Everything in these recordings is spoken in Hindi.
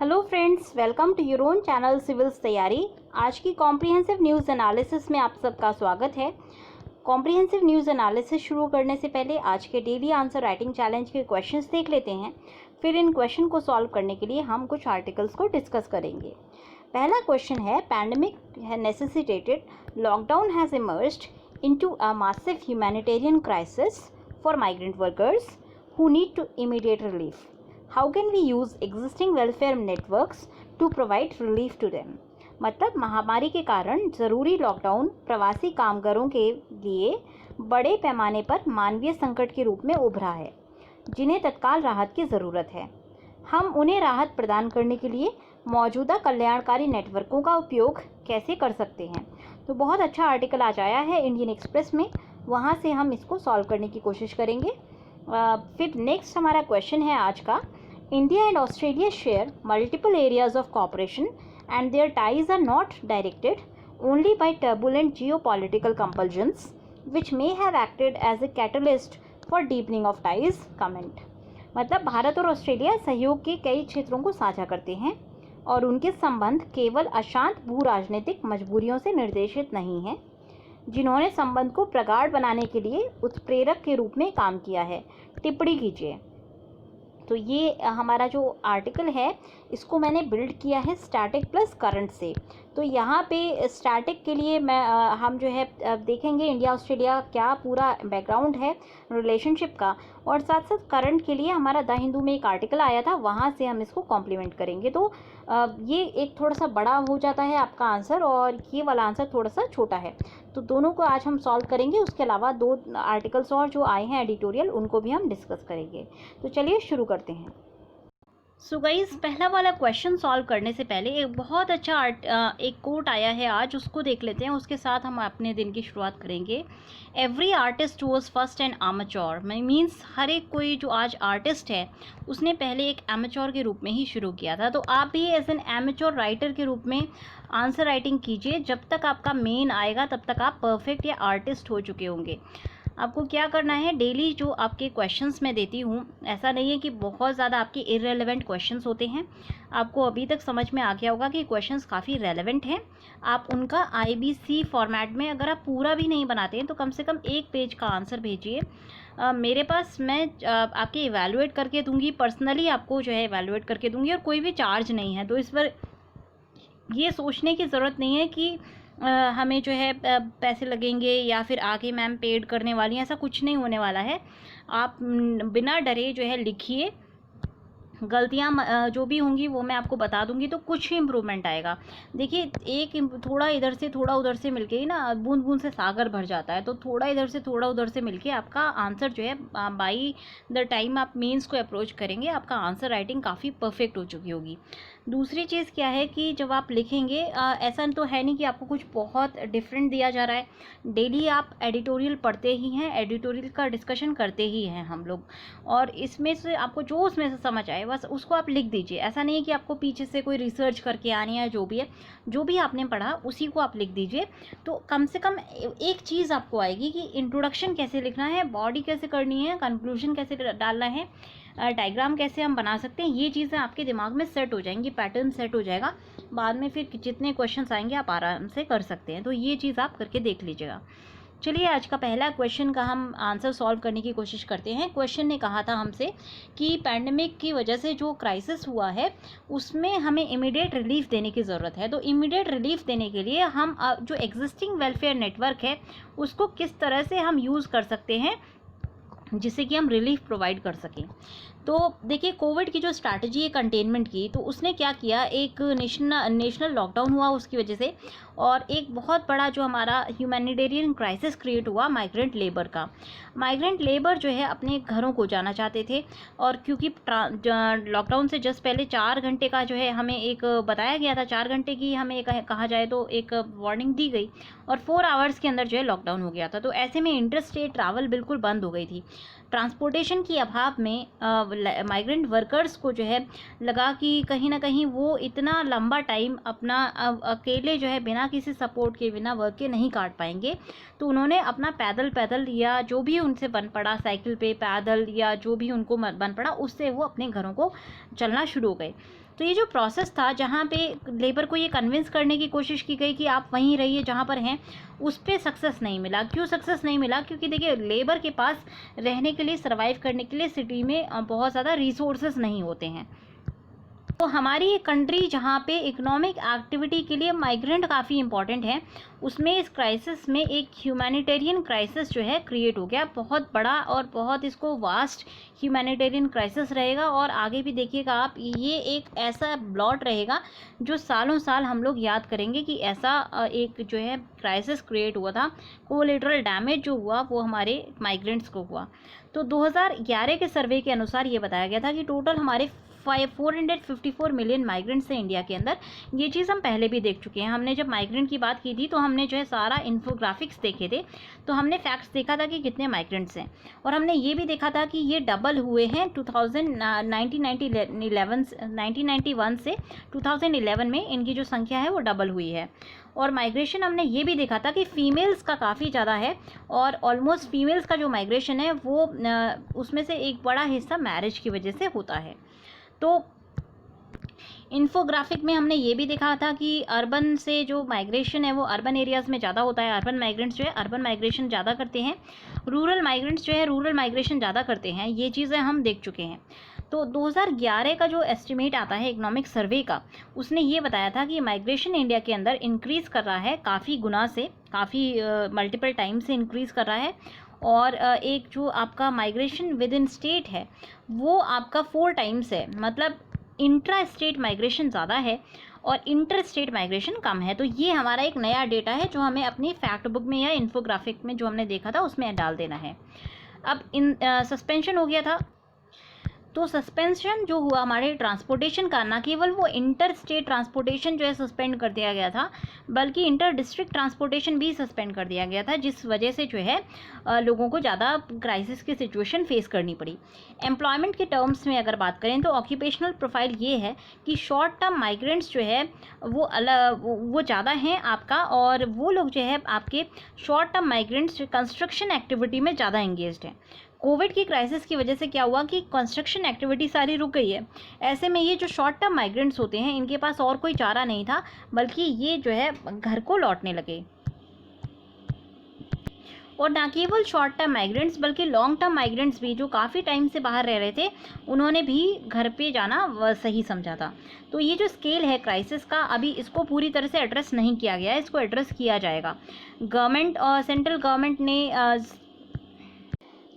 Hello friends, welcome to your own channel civils तैयारी। आज की कॉम्प्रिहेंसिव न्यूज़ एनालिसिस में आप सबका स्वागत है। कॉम्प्रिहेंसिव न्यूज़ एनालिसिस शुरू करने से पहले आज के डेली आंसर राइटिंग चैलेंज के क्वेश्चंस देख लेते हैं। फिर इन क्वेश्चन को सॉल्व करने के लिए हम कुछ आर्टिकल्स को डिस्कस करेंगे। पहला क्वेश्चन है, pandemic necessitated lockdown has emerged into a massive humanitarian crisis for migrant workers who need to immediate relief. How can we use existing welfare networks to provide relief to them? मतलब महामारी के कारण ज़रूरी लॉकडाउन प्रवासी कामगारों के लिए बड़े पैमाने पर मानवीय संकट के रूप में उभरा है, जिन्हें तत्काल राहत की ज़रूरत है। हम उन्हें राहत प्रदान करने के लिए मौजूदा कल्याणकारी नेटवर्कों का उपयोग कैसे कर सकते हैं? तो बहुत अच्छा आर्टिकल आज आया है इंडियन एक्सप्रेस में, वहाँ से हम इसको सॉल्व करने की कोशिश करेंगे। फिर नेक्स्ट हमारा क्वेश्चन है आज का, India and Australia share multiple areas of cooperation and their ties are not directed only by turbulent geopolitical compulsions which may have acted as a catalyst for deepening of ties. Comment. मतलब भारत और ऑस्ट्रेलिया सहयोग के कई क्षेत्रों को साझा करते हैं और उनके संबंध केवल अशांत भू राजनीतिक मजबूरियों से निर्देशित नहीं हैं, जिन्होंने संबंध को प्रगाढ़ बनाने के लिए उत्प्रेरक के रूप में काम किया है। टिप्पणी कीजिए। तो ये हमारा जो आर्टिकल है इसको मैंने बिल्ड किया है स्टैटिक प्लस करंट से। तो यहाँ पे स्टैटिक के लिए हम जो है देखेंगे इंडिया ऑस्ट्रेलिया क्या पूरा बैकग्राउंड है रिलेशनशिप का, और साथ साथ करंट के लिए हमारा द हिंदू में एक आर्टिकल आया था, वहाँ से हम इसको कॉम्प्लीमेंट करेंगे। तो ये एक थोड़ा सा बड़ा हो जाता है आपका आंसर और ये वाला आंसर थोड़ा सा छोटा है। तो दोनों को आज हम सॉल्व करेंगे। उसके अलावा दो आर्टिकल्स और जो आए हैं एडिटोरियल, उनको भी हम डिस्कस करेंगे। तो चलिए शुरू करते हैं। सो गाइस, पहला वाला क्वेश्चन सॉल्व करने से पहले एक बहुत अच्छा एक कोट आया है आज, उसको देख लेते हैं। उसके साथ हम अपने दिन की शुरुआत करेंगे। Every artist was first an amateur, means हर एक कोई जो आज आर्टिस्ट है उसने पहले एक एमेच्योर के रूप में ही शुरू किया था। तो आप भी एज एन एमेच्योर राइटर के रूप में आंसर राइटिंग कीजिए। जब तक आपका मेन आएगा तब तक आप परफेक्ट या आर्टिस्ट हो चुके होंगे। आपको क्या करना है, डेली जो आपके क्वेश्चंस मैं देती हूँ, ऐसा नहीं है कि बहुत ज़्यादा आपके इररेलेवेंट क्वेश्चंस होते हैं। आपको अभी तक समझ में आ गया होगा कि क्वेश्चंस काफ़ी रेलेवेंट हैं। आप उनका IBC फॉर्मेट में अगर आप पूरा भी नहीं बनाते हैं तो कम से कम एक पेज का आंसर भेजिए मेरे पास। मैं आपके इवैल्यूएट करके दूँगी, पर्सनली आपको जो है इवैल्यूएट करके दूँगी, और कोई भी चार्ज नहीं है। तो इस पर ये सोचने की ज़रूरत नहीं है कि हमें जो है पैसे लगेंगे या फिर आगे मैम पेड करने वाली हैं, ऐसा कुछ नहीं होने वाला है। आप बिना डरे जो है लिखिए। गलतियाँ जो भी होंगी वो मैं आपको बता दूंगी, तो कुछ ही इम्प्रूवमेंट आएगा। देखिए, थोड़ा इधर से थोड़ा उधर से मिलके ही ना बूंद बूंद से सागर भर जाता है। तो थोड़ा इधर से थोड़ा उधर से मिलके आपका आंसर जो है बाई द टाइम आप मेंस को अप्रोच करेंगे आपका आंसर राइटिंग काफ़ी परफेक्ट हो चुकी होगी। दूसरी चीज़ क्या है कि जब आप लिखेंगे ऐसा तो है नहीं कि आपको कुछ बहुत डिफरेंट दिया जा रहा है। डेली आप एडिटोरियल पढ़ते ही हैं, एडिटोरियल का डिस्कशन करते ही हैं हम लोग, और इसमें से आपको जो उसमें से समझ आए बस उसको आप लिख दीजिए। ऐसा नहीं है कि आपको पीछे से कोई रिसर्च करके आनी है। जो भी है, जो भी आपने पढ़ा उसी को आप लिख दीजिए। तो कम से कम एक चीज़ आपको आएगी कि इंट्रोडक्शन कैसे लिखना है, बॉडी कैसे करनी है, कंक्लूजन कैसे डालना है, डायग्राम कैसे हम बना सकते हैं। ये चीज़ें आपके दिमाग में सेट हो जाएंगी, पैटर्न सेट हो जाएगा। बाद में फिर जितने क्वेश्चंस आएंगे आप आराम से कर सकते हैं। तो ये चीज़ आप करके देख लीजिएगा। चलिए, आज का पहला क्वेश्चन का हम आंसर सॉल्व करने की कोशिश करते हैं। क्वेश्चन ने कहा था हमसे कि पैंडेमिक की वजह से जो क्राइसिस हुआ है उसमें हमें इमीडिएट रिलीफ देने की ज़रूरत है। तो इमीडिएट रिलीफ देने के लिए हम जो एग्जिस्टिंग वेलफेयर नेटवर्क है उसको किस तरह से हम यूज़ कर सकते हैं जिससे कि हम रिलीफ प्रोवाइड कर सकें। तो देखिए, कोविड की जो स्ट्रैटेजी है कंटेनमेंट की, तो उसने क्या किया, एक नेशनल लॉकडाउन हुआ उसकी वजह से, और एक बहुत बड़ा जो हमारा ह्यूमैनिटेरियन क्राइसिस क्रिएट हुआ माइग्रेंट लेबर का। माइग्रेंट लेबर जो है अपने घरों को जाना चाहते थे, और क्योंकि लॉकडाउन से जस्ट पहले 4 घंटे का जो है हमें एक बताया गया था, 4 घंटे की हमें कहा जाए तो एक वार्निंग दी गई, और 4 आवर्स के अंदर जो है लॉकडाउन हो गया था। तो ऐसे में इंटरस्टेट ट्रैवल बिल्कुल बंद हो गई थी। ट्रांसपोर्टेशन की अभाव में माइग्रेंट वर्कर्स को जो है लगा कि कहीं ना कहीं वो इतना लंबा टाइम अपना अकेले जो है बिना किसी सपोर्ट के, बिना वर्क के नहीं काट पाएंगे। तो उन्होंने अपना पैदल या जो भी उनसे बन पड़ा, साइकिल पे, पैदल या जो भी उनको बन पड़ा, उससे वो अपने घरों को चलना शुरू हो गए। तो ये जो प्रोसेस था जहाँ पे लेबर को ये कन्विंस करने की कोशिश की गई कि आप वहीं रहिए जहाँ पर हैं, उस पर सक्सेस नहीं मिला। क्यों सक्सेस नहीं मिला? क्योंकि देखिए लेबर के पास रहने के लिए, सर्वाइव करने के लिए सिटी में बहुत ज़्यादा रिसोर्सेज नहीं होते हैं। तो हमारी कंट्री जहाँ पे इकोनॉमिक एक्टिविटी के लिए माइग्रेंट काफ़ी इंपॉर्टेंट है, उसमें इस क्राइसिस में एक ह्यूमैनिटेरियन क्राइसिस जो है क्रिएट हो गया, बहुत बड़ा और बहुत इसको वास्ट ह्यूमैनिटेरियन क्राइसिस रहेगा। और आगे भी देखिएगा आप, ये एक ऐसा ब्लॉट रहेगा जो सालों साल हम लोग याद करेंगे कि ऐसा एक जो है क्राइसिस क्रिएट हुआ था। कोलेटरल डैमेज जो हुआ वो हमारे माइग्रेंट्स को हुआ। तो 2011 के सर्वे के अनुसार ये बताया गया था कि टोटल हमारे 454 मिलियन माइग्रेंट्स हैं इंडिया के अंदर। ये चीज़ हम पहले भी देख चुके हैं। हमने जब माइग्रेंट की बात की थी तो हमने जो है सारा इन्फोग्राफिक्स देखे थे, तो हमने फैक्ट्स देखा था कि कितने माइग्रेंट्स हैं, और हमने ये भी देखा था कि ये डबल हुए हैं 1991 से 2011 में इनकी जो संख्या है वो डबल हुई है। और माइग्रेशन हमने ये भी देखा था कि फ़ीमेल्स का काफ़ी ज़्यादा है, और ऑलमोस्ट फीमेल्स का जो माइग्रेशन है वो उसमें से एक बड़ा हिस्सा मैरिज की वजह से होता है। तो इन्फोग्राफिक में हमने ये भी देखा था कि अर्बन से जो माइग्रेशन है वो अर्बन एरियाज़ में ज़्यादा होता है। अर्बन माइग्रेंट्स जो है अर्बन माइग्रेशन ज़्यादा करते हैं, रूरल माइग्रेंट्स जो है रूरल माइग्रेशन ज़्यादा करते हैं। ये चीज़ें हम देख चुके हैं। तो 2011 का जो एस्टिमेट आता है इकोनॉमिक सर्वे का, उसने ये बताया था कि माइग्रेशन इंडिया के अंदर इंक्रीज़ कर रहा है काफ़ी गुना से, काफ़ी मल्टीपल टाइम से इंक्रीज़ कर रहा है। और एक जो आपका माइग्रेशन विद इन स्टेट है वो आपका 4 टाइम्स है, मतलब इंट्रा स्टेट माइग्रेशन ज़्यादा है और इंटर स्टेट माइग्रेशन कम है। तो ये हमारा एक नया डेटा है जो हमें अपनी फैक्ट बुक में या इन्फोग्राफिक में जो हमने देखा था उसमें डाल देना है। अब सस्पेंशन हो गया था, तो सस्पेंशन जो हुआ हमारे ट्रांसपोर्टेशन का, ना केवल वो इंटर स्टेट ट्रांसपोर्टेशन जो है सस्पेंड कर दिया गया था, बल्कि इंटर डिस्ट्रिक्ट ट्रांसपोर्टेशन भी सस्पेंड कर दिया गया था, जिस वजह से जो है लोगों को ज़्यादा क्राइसिस की सिचुएशन फेस करनी पड़ी। एम्प्लॉयमेंट के टर्म्स में अगर बात करें तो ऑक्यूपेशनल प्रोफाइल ये है कि शॉर्ट टर्म माइग्रेंट्स जो है वो ज़्यादा हैं आपका, और वो लोग जो है आपके short term migrants construction activity में ज़्यादा एंगेज्ड हैं। कोविड की क्राइसिस की वजह से क्या हुआ कि कंस्ट्रक्शन एक्टिविटी सारी रुक गई है। ऐसे में ये जो शॉर्ट टर्म माइग्रेंट्स होते हैं इनके पास और कोई चारा नहीं था, बल्कि ये जो है घर को लौटने लगे। और ना केवल शॉर्ट टर्म माइग्रेंट्स बल्कि लॉन्ग टर्म माइग्रेंट्स भी जो काफ़ी टाइम से बाहर रह रहे थे, उन्होंने भी घर पे जाना सही समझा था। तो ये जो स्केल है क्राइसिस का, अभी इसको पूरी तरह से एड्रेस नहीं किया गया है, इसको एड्रेस किया जाएगा। गवर्नमेंट और सेंट्रल गवर्नमेंट ने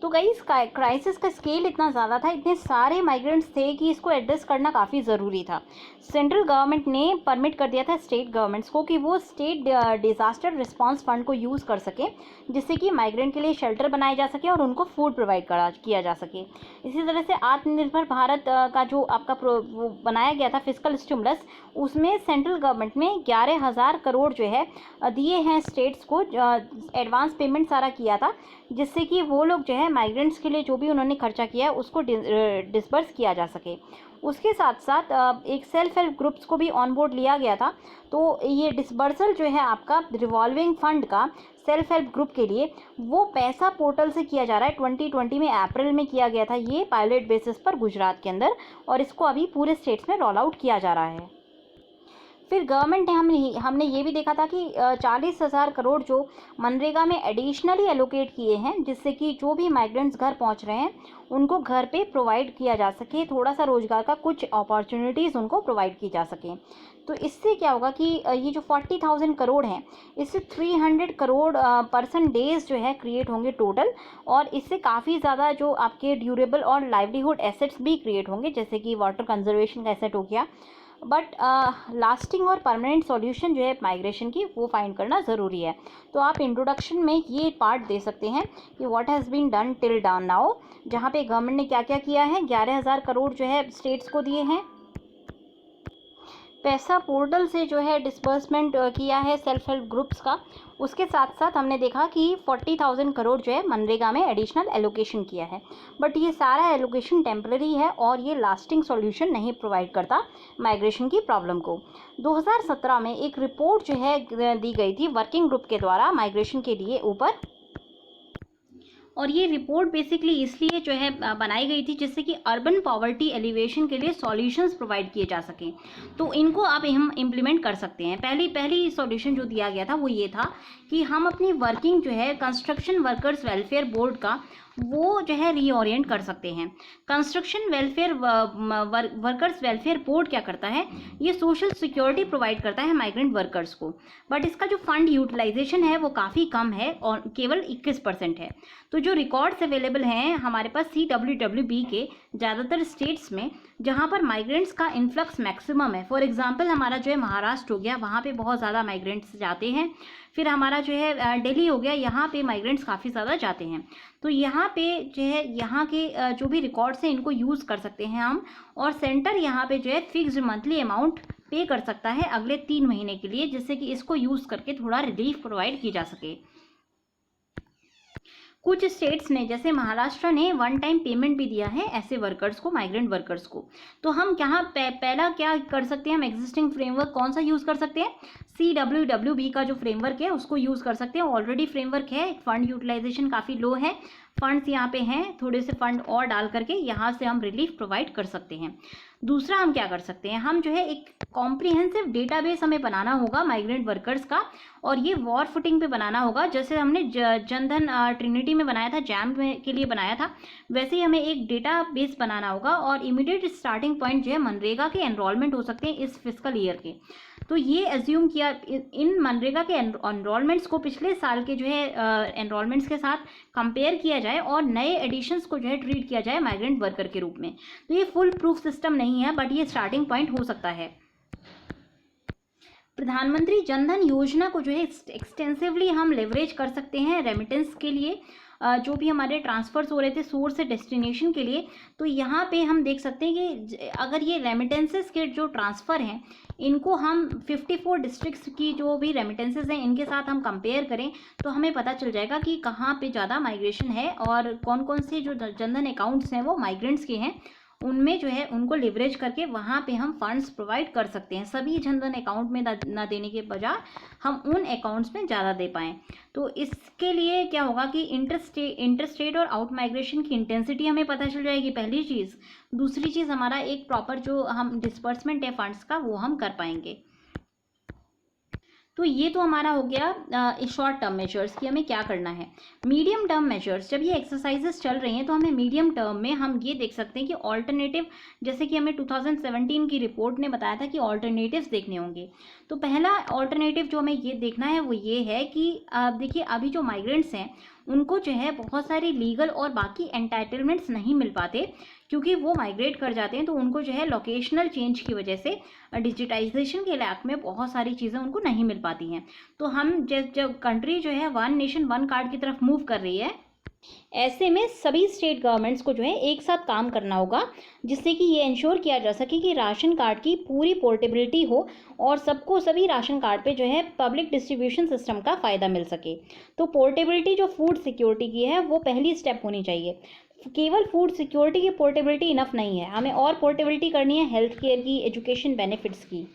तो गाइस क्राइसिस का स्केल इतना ज़्यादा था, इतने सारे माइग्रेंट्स थे कि इसको एड्रेस करना काफ़ी ज़रूरी था। सेंट्रल गवर्नमेंट ने परमिट कर दिया था स्टेट गवर्नमेंट्स को कि वो स्टेट डिज़ास्टर रिस्पांस फंड को यूज़ कर सके, जिससे कि माइग्रेंट के लिए शेल्टर बनाए जा सके और उनको फूड प्रोवाइड किया जा सके। इसी तरह से आत्मनिर्भर भारत का जो आपका वो बनाया गया था फिस्कल स्टिमुलस, उसमें सेंट्रल गवर्नमेंट ने 11,000 करोड़ जो है दिए हैं स्टेट्स को, एडवांस पेमेंट सारा किया था, जिससे कि वो लोग जो है माइग्रेंट्स के लिए जो भी उन्होंने खर्चा किया है उसको डिस्बर्स किया जा सके। उसके साथ साथ एक सेल्फ हेल्प ग्रुप्स को भी ऑन बोर्ड लिया गया था। तो ये डिस्बर्सल जो है आपका रिवॉल्विंग फंड का सेल्फ हेल्प ग्रुप के लिए, वो पैसा पोर्टल से किया जा रहा है। 2020 में अप्रैल में किया गया था ये पायलट बेसिस पर गुजरात के अंदर, और इसको अभी पूरे स्टेट्स में रोल आउट किया जा रहा है। फिर गवर्नमेंट ने हमने ये भी देखा था कि 40,000 करोड़ जो मनरेगा में एडिशनली एलोकेट किए हैं, जिससे कि जो भी माइग्रेंट्स घर पहुंच रहे हैं उनको घर पे प्रोवाइड किया जा सके, थोड़ा सा रोजगार का कुछ अपॉर्चुनिटीज़ उनको प्रोवाइड की जा सके। तो इससे क्या होगा कि ये जो 40,000 करोड़ हैं, इससे 300 करोड़ पर्सन डेज जो है क्रिएट होंगे टोटल, और इससे काफ़ी ज़्यादा जो आपके ड्यूरेबल और लाइवलीहुड एसेट्स भी क्रिएट होंगे, जैसे कि वाटर कंजर्वेशन का एसेट हो गया। बट लास्टिंग और परमानेंट सॉल्यूशन जो है माइग्रेशन की, वो फाइंड करना ज़रूरी है। तो आप इंट्रोडक्शन में ये पार्ट दे सकते हैं कि what has been done till down now, जहाँ पे गवर्नमेंट ने क्या क्या किया है। 11,000 करोड़ जो है स्टेट्स को दिए हैं, पैसा पोर्टल से जो है डिस्बर्समेंट किया है सेल्फ हेल्प ग्रुप्स का। उसके साथ साथ हमने देखा कि 40,000 करोड़ जो है मनरेगा में एडिशनल एलोकेशन किया है। बट ये सारा एलोकेशन टेम्पररी है और ये लास्टिंग सॉल्यूशन नहीं प्रोवाइड करता माइग्रेशन की प्रॉब्लम को। 2017 में एक रिपोर्ट जो है दी गई थी वर्किंग ग्रुप के द्वारा माइग्रेशन के लिए ऊपर, और ये रिपोर्ट बेसिकली इसलिए जो है बनाई गई थी जिससे कि अर्बन पॉवर्टी एलिवेशन के लिए सॉल्यूशंस प्रोवाइड किए जा सकें। तो इनको अब हम इम्प्लीमेंट कर सकते हैं। पहली सॉल्यूशन जो दिया गया था वो ये था कि हम अपनी वर्किंग जो है कंस्ट्रक्शन वर्कर्स वेलफेयर बोर्ड का वो जो है रीओरिएंट कर सकते हैं। Construction welfare workers welfare board क्या करता है, ये सोशल सिक्योरिटी प्रोवाइड करता है माइग्रेंट वर्कर्स को, बट इसका जो फंड यूटिलाइजेशन है वो काफ़ी कम है और केवल 21% है। तो जो रिकॉर्ड्स अवेलेबल हैं हमारे पास CWWB के ज़्यादातर स्टेट्स में जहाँ पर माइग्रेंट्स का इन्फ्लक्स मैक्सिमम है, फॉर एग्जांपल हमारा जो है महाराष्ट्र हो गया, वहाँ पे बहुत ज़्यादा माइग्रेंट्स जाते हैं। फिर हमारा जो है दिल्ली हो गया, यहाँ पे माइग्रेंट्स काफ़ी ज़्यादा जाते हैं। तो यहाँ पे जो है यहाँ के जो भी रिकॉर्ड्स हैं इनको यूज़ कर सकते हैं हम, और सेंटर यहाँ पे जो है फिक्स्ड मंथली अमाउंट पे कर सकता है अगले 3 महीने के लिए, जिससे कि इसको यूज़ करके थोड़ा रिलीफ प्रोवाइड की जा सके। कुछ स्टेट्स ने जैसे महाराष्ट्र ने वन टाइम पेमेंट भी दिया है ऐसे वर्कर्स को, माइग्रेंट वर्कर्स को। तो हम यहाँ पहला क्या कर सकते हैं, हम एग्जिस्टिंग फ्रेमवर्क कौन सा यूज़ कर सकते हैं, CWWB का जो फ्रेमवर्क है उसको यूज़ कर सकते हैं। ऑलरेडी फ्रेमवर्क है, फंड यूटिलाइजेशन काफ़ी लो है, फंड्स यहाँ पे हैं, थोड़े से फंड और डाल करके यहाँ से हम रिलीफ प्रोवाइड कर सकते हैं। दूसरा हम क्या कर सकते हैं, हम जो है एक कॉम्प्रिहेंसिव डेटाबेस हमें बनाना होगा माइग्रेंट वर्कर्स का, और ये वॉर फुटिंग पे बनाना होगा। जैसे हमने जनधन ट्रिनिटी में बनाया था, जैम के लिए बनाया था, वैसे ही हमें एक डेटाबेस बनाना होगा। और इमीडिएट स्टार्टिंग पॉइंट जो है मनरेगा के एनरोलमेंट हो सकते हैं इस फिस्कल ईयर के। तो ये एज्यूम किया इन मनरेगा के एनरोलमेंट्स को पिछले साल के जो है एनरोलमेंट्स के साथ कंपेयर किया जाए और नए एडिशंस को जो है ट्रीट किया जाए माइग्रेंट वर्कर के रूप में। तो ये फुल प्रूफ सिस्टम नहीं है, बट ये स्टार्टिंग पॉइंट हो सकता है। प्रधानमंत्री जनधन योजना को जो है एक्सटेंसिवली हम लेवरेज कर सकते हैं रेमिटेंस के लिए, जो भी हमारे ट्रांसफ़र्स हो रहे थे सोर्स से डेस्टिनेशन के लिए। तो यहाँ पे हम देख सकते हैं कि अगर ये रेमिटेंसेस के जो ट्रांसफ़र हैं इनको हम 54 डिस्ट्रिक्ट्स की जो भी रेमिटेंसेस हैं इनके साथ हम कंपेयर करें तो हमें पता चल जाएगा कि कहाँ पे ज़्यादा माइग्रेशन है और कौन कौन से जो जनधन अकाउंट्स हैं वो माइग्रेंट्स के हैं, उनमें जो है उनको लिवरेज करके वहाँ पे हम फंड्स प्रोवाइड कर सकते हैं। सभी जनधन अकाउंट में ना देने के बजाय हम उन अकाउंट्स में ज़्यादा दे पाएँ। तो इसके लिए क्या होगा कि इंटरस्टेट और आउट माइग्रेशन की इंटेंसिटी हमें पता चल जाएगी, पहली चीज़। दूसरी चीज़, हमारा एक प्रॉपर जो हम डिस्पर्समेंट है फंड्स का वो हम कर पाएंगे। तो ये तो हमारा हो गया शॉर्ट टर्म मेजर्स कि हमें क्या करना है। मीडियम टर्म मेजर्स, जब ये एक्सरसाइजेस चल रही हैं तो हमें मीडियम टर्म में हम ये देख सकते हैं कि ऑल्टरनेटिव, जैसे कि हमें 2017 की रिपोर्ट ने बताया था कि ऑल्टरनेटिव्स देखने होंगे। तो पहला ऑल्टरनेटिव जो हमें ये देखना है वो ये है कि देखिए अभी जो माइग्रेंट्स हैं उनको जो है बहुत सारी लीगल और बाकी एंटाइटलमेंट्स नहीं मिल पाते, क्योंकि वो माइग्रेट कर जाते हैं तो उनको जो है लोकेशनल चेंज की वजह से डिजिटाइजेशन के इलाके में बहुत सारी चीज़ें उनको नहीं मिल पाती हैं। तो हम जब कंट्री जो है वन नेशन वन कार्ड की तरफ मूव कर रही है, ऐसे में सभी स्टेट गवर्नमेंट्स को जो है एक साथ काम करना होगा, जिससे कि ये इंश्योर किया जा सके कि राशन कार्ड की पूरी पोर्टेबिलिटी हो और सबको सभी राशन कार्ड पे जो है पब्लिक डिस्ट्रीब्यूशन सिस्टम का फ़ायदा मिल सके। तो पोर्टेबिलिटी जो फूड सिक्योरिटी की है वो पहली स्टेप होनी चाहिए। केवल फूड सिक्योरिटी की पोर्टेबिलिटी इनफ नहीं है, हमें और पोर्टेबिलिटी करनी है हेल्थ केयर की, एजुकेशन बेनिफिट्स की।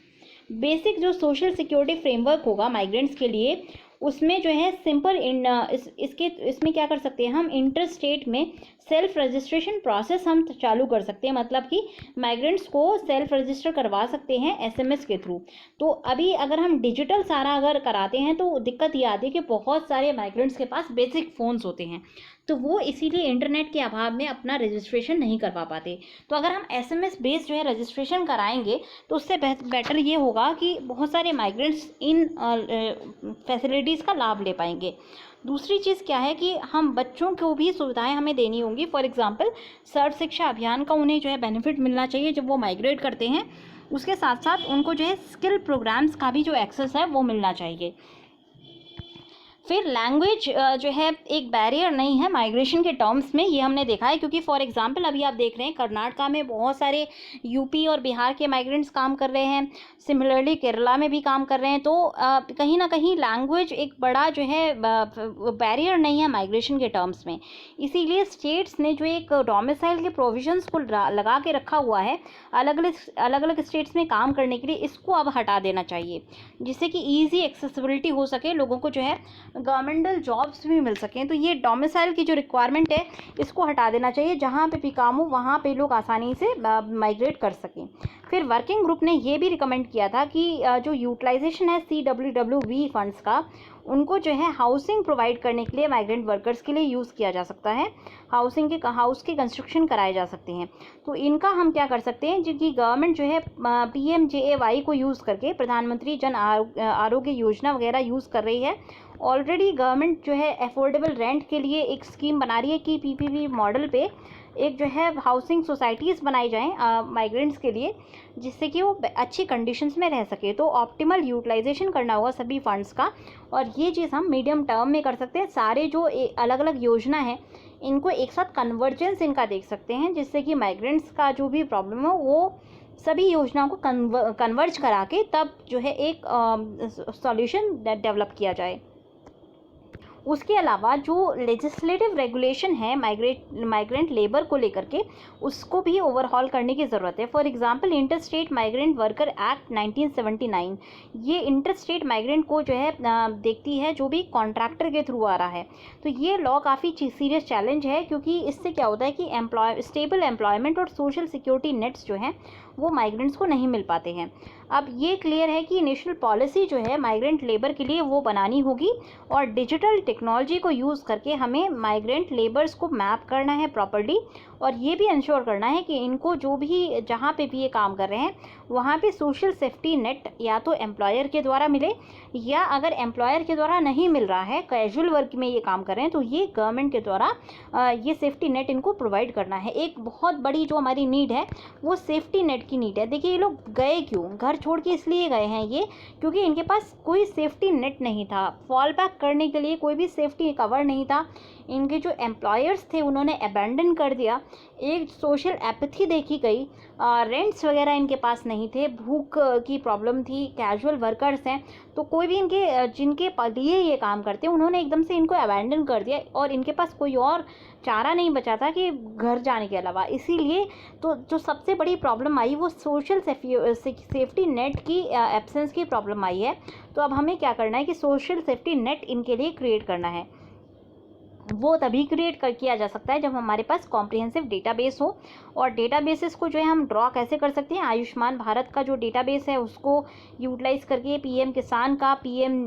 बेसिक जो सोशल सिक्योरिटी फ्रेमवर्क होगा माइग्रेंट्स के लिए, उसमें जो है सिंपल इसमें क्या कर सकते हैं हम, इंटर स्टेट में सेल्फ रजिस्ट्रेशन प्रोसेस हम चालू कर सकते हैं। मतलब कि माइग्रेंट्स को सेल्फ रजिस्टर करवा सकते हैं SMS के थ्रू। तो अभी अगर हम डिजिटल सारा अगर कराते हैं तो दिक्कत ये आती है कि बहुत सारे माइग्रेंट्स के पास बेसिक फ़ोन्स होते हैं, तो वो इसीलिए इंटरनेट के अभाव में अपना रजिस्ट्रेशन नहीं करवा पाते। तो अगर हम SMS बेस्ड जो है रजिस्ट्रेशन कराएंगे तो उससे बेटर ये होगा कि बहुत सारे माइग्रेंट्स इन फैसिलिटीज़ का लाभ ले पाएंगे। दूसरी चीज़ क्या है कि हम बच्चों को भी सुविधाएं हमें देनी होंगी। फॉर एग्जांपल सर्व शिक्षा अभियान का उन्हें जो है बेनिफिट मिलना चाहिए जब वो माइग्रेट करते हैं। उसके साथ साथ उनको जो है स्किल प्रोग्राम्स का भी जो एक्सेस है वो मिलना चाहिए। फिर लैंग्वेज जो है एक बैरियर नहीं है माइग्रेशन के टर्म्स में, ये हमने देखा है। क्योंकि फॉर एग्जांपल अभी आप देख रहे हैं कर्नाटका में बहुत सारे यूपी और बिहार के माइग्रेंट्स काम कर रहे हैं, सिमिलरली केरला में भी काम कर रहे हैं। तो कहीं ना कहीं लैंग्वेज एक बड़ा जो है बैरियर नहीं है माइग्रेशन के टर्म्स में। इसीलिए स्टेट्स ने जो एक डोमिसाइल के प्रोविजंस को लगा के रखा हुआ है अलग अलग स्टेट्स में काम करने के लिए, इसको अब हटा देना चाहिए, जिससे कि ईजी एक्सेसिबिलिटी हो सके, लोगों को जो है गवर्नमेंटल जॉब्स भी मिल सकें। तो ये डोमिसाइल की जो रिक्वायरमेंट है इसको हटा देना चाहिए, जहाँ पे भी काम हो वहाँ पे लोग आसानी से माइग्रेट कर सकें। फिर वर्किंग ग्रुप ने ये भी रिकमेंड किया था कि जो यूटिलाइजेशन है CWWV फंड्स का, उनको जो है हाउसिंग प्रोवाइड करने के लिए माइग्रेंट वर्कर्स के लिए यूज़ किया जा सकता है। हाउस के कंस्ट्रक्शन कराए जा सकते हैं। तो इनका हम क्या कर सकते हैं, जिनकी गवर्नमेंट जो है PMJAY को यूज़ करके प्रधानमंत्री जन आरोग्य योजना वगैरह यूज़ कर रही है। ऑलरेडी गवर्नमेंट जो है अफोर्डेबल रेंट के लिए एक स्कीम बना रही है कि PPP मॉडल पे एक जो है हाउसिंग सोसाइटीज़ बनाई जाएं माइग्रेंट्स के लिए, जिससे कि वो अच्छी कंडीशंस में रह सके। तो ऑप्टिमल यूटिलाइजेशन करना होगा सभी फंड्स का, और ये चीज़ हम मीडियम टर्म में कर सकते हैं। सारे जो अलग अलग योजना है इनको एक साथ कन्वर्जेंस इनका देख सकते हैं, जिससे कि माइग्रेंट्स का जो भी प्रॉब्लम हो वो सभी योजनाओं को कन्वर्ज करा के तब जो है एक सॉल्यूशन डेवलप किया जाए। उसके अलावा जो लेजिस्लेटिव रेगुलेशन है माइग्रेंट लेबर को लेकर के, उसको भी ओवरहॉल करने की ज़रूरत है। For example inter state migrant worker act 1979, ये इंटर स्टेट माइग्रेंट को जो है देखती है जो भी कॉन्ट्रैक्टर के थ्रू आ रहा है। तो ये लॉ काफ़ी सीरियस चैलेंज है, क्योंकि इससे क्या होता है कि स्टेबल एम्प्लॉयमेंट और सोशल सिक्योरिटी नेट्स जो हैं वो माइग्रेंट्स को नहीं मिल पाते हैं। अब ये क्लियर है कि नेशनल पॉलिसी जो है माइग्रेंट लेबर के लिए वो बनानी होगी, और डिजिटल टेक्नोलॉजी को यूज़ करके हमें माइग्रेंट लेबर्स को मैप करना है प्रॉपर्ली, और ये भी इंश्योर करना है कि इनको जो भी जहाँ पे भी ये काम कर रहे हैं वहाँ पे सोशल सेफ्टी नेट या तो एम्प्लॉयर के द्वारा मिले, या अगर एम्प्लॉयर के द्वारा नहीं मिल रहा है, कैजुअल वर्क में ये काम कर रहे हैं, तो ये गवर्नमेंट के द्वारा ये सेफ्टी नेट इनको प्रोवाइड करना है। एक बहुत बड़ी जो हमारी नीड है वो सेफ्टी नेट की नीड है। देखिए ये लोग गए क्यों, घर छोड़ के इसलिए गए हैं ये, क्योंकि इनके पास कोई सेफ्टी नेट नहीं था, फॉल बैक करने के लिए कोई भी सेफ्टी कवर नहीं था। इनके जो एम्प्लॉयर्स थे उन्होंने अबैंडन कर दिया, एक सोशल एपथी देखी गई, रेंट्स वगैरह इनके पास नहीं थे, भूख की प्रॉब्लम थी, कैजुअल वर्कर्स हैं, तो कोई भी इनके जिनके लिए ये काम करते हैं उन्होंने एकदम से इनको अबैंडन कर दिया, और इनके पास कोई और चारा नहीं बचा था कि घर जाने के अलावा। इसीलिए तो जो सबसे बड़ी प्रॉब्लम आई वो सोशल सेफ्टी नेट की एब्सेंस की प्रॉब्लम आई है। तो अब हमें क्या करना है कि सोशल सेफ्टी नेट इनके लिए क्रिएट करना है। वो तभी क्रिएट किया जा सकता है जब हमारे पास कॉम्प्रिहेंसिव डेटाबेस हो, और डेटाबेसेस को जो है हम ड्रॉ कैसे कर सकते हैं, आयुष्मान भारत का जो डेटाबेस है उसको यूटिलाइज करके, PM किसान का, PM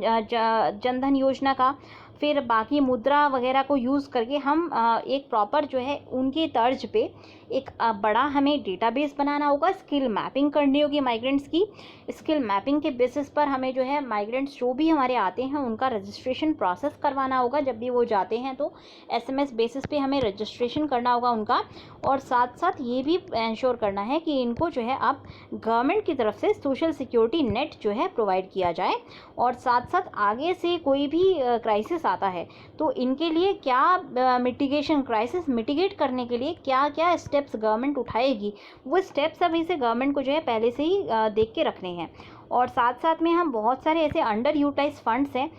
जनधन योजना का, फिर बाकी मुद्रा वगैरह को यूज़ करके हम एक प्रॉपर जो है उनके तर्ज पे एक बड़ा हमें डेटाबेस बनाना होगा। स्किल मैपिंग करनी होगी माइग्रेंट्स की। स्किल मैपिंग के बेसिस पर हमें जो है माइग्रेंट्स जो भी हमारे आते हैं उनका रजिस्ट्रेशन प्रोसेस करवाना होगा। जब भी वो जाते हैं तो SMS बेसिस पे हमें रजिस्ट्रेशन करना होगा उनका, और साथ साथ ये भी इंश्योर करना है कि इनको जो है अब गवर्नमेंट की तरफ से सोशल सिक्योरिटी नेट जो है प्रोवाइड किया जाए। और साथ साथ आगे से कोई भी क्राइसिस आता है तो इनके लिए क्या मिटिगेशन, क्राइसिस मिटिगेट करने के लिए क्या क्या स्टेप्स गवर्नमेंट उठाएगी, वो स्टेप्स अभी से गवर्नमेंट को जो है पहले से ही देख के रखने हैं। और साथ साथ में हम बहुत सारे ऐसे अंडर यूटिलाइज फंड्स हैं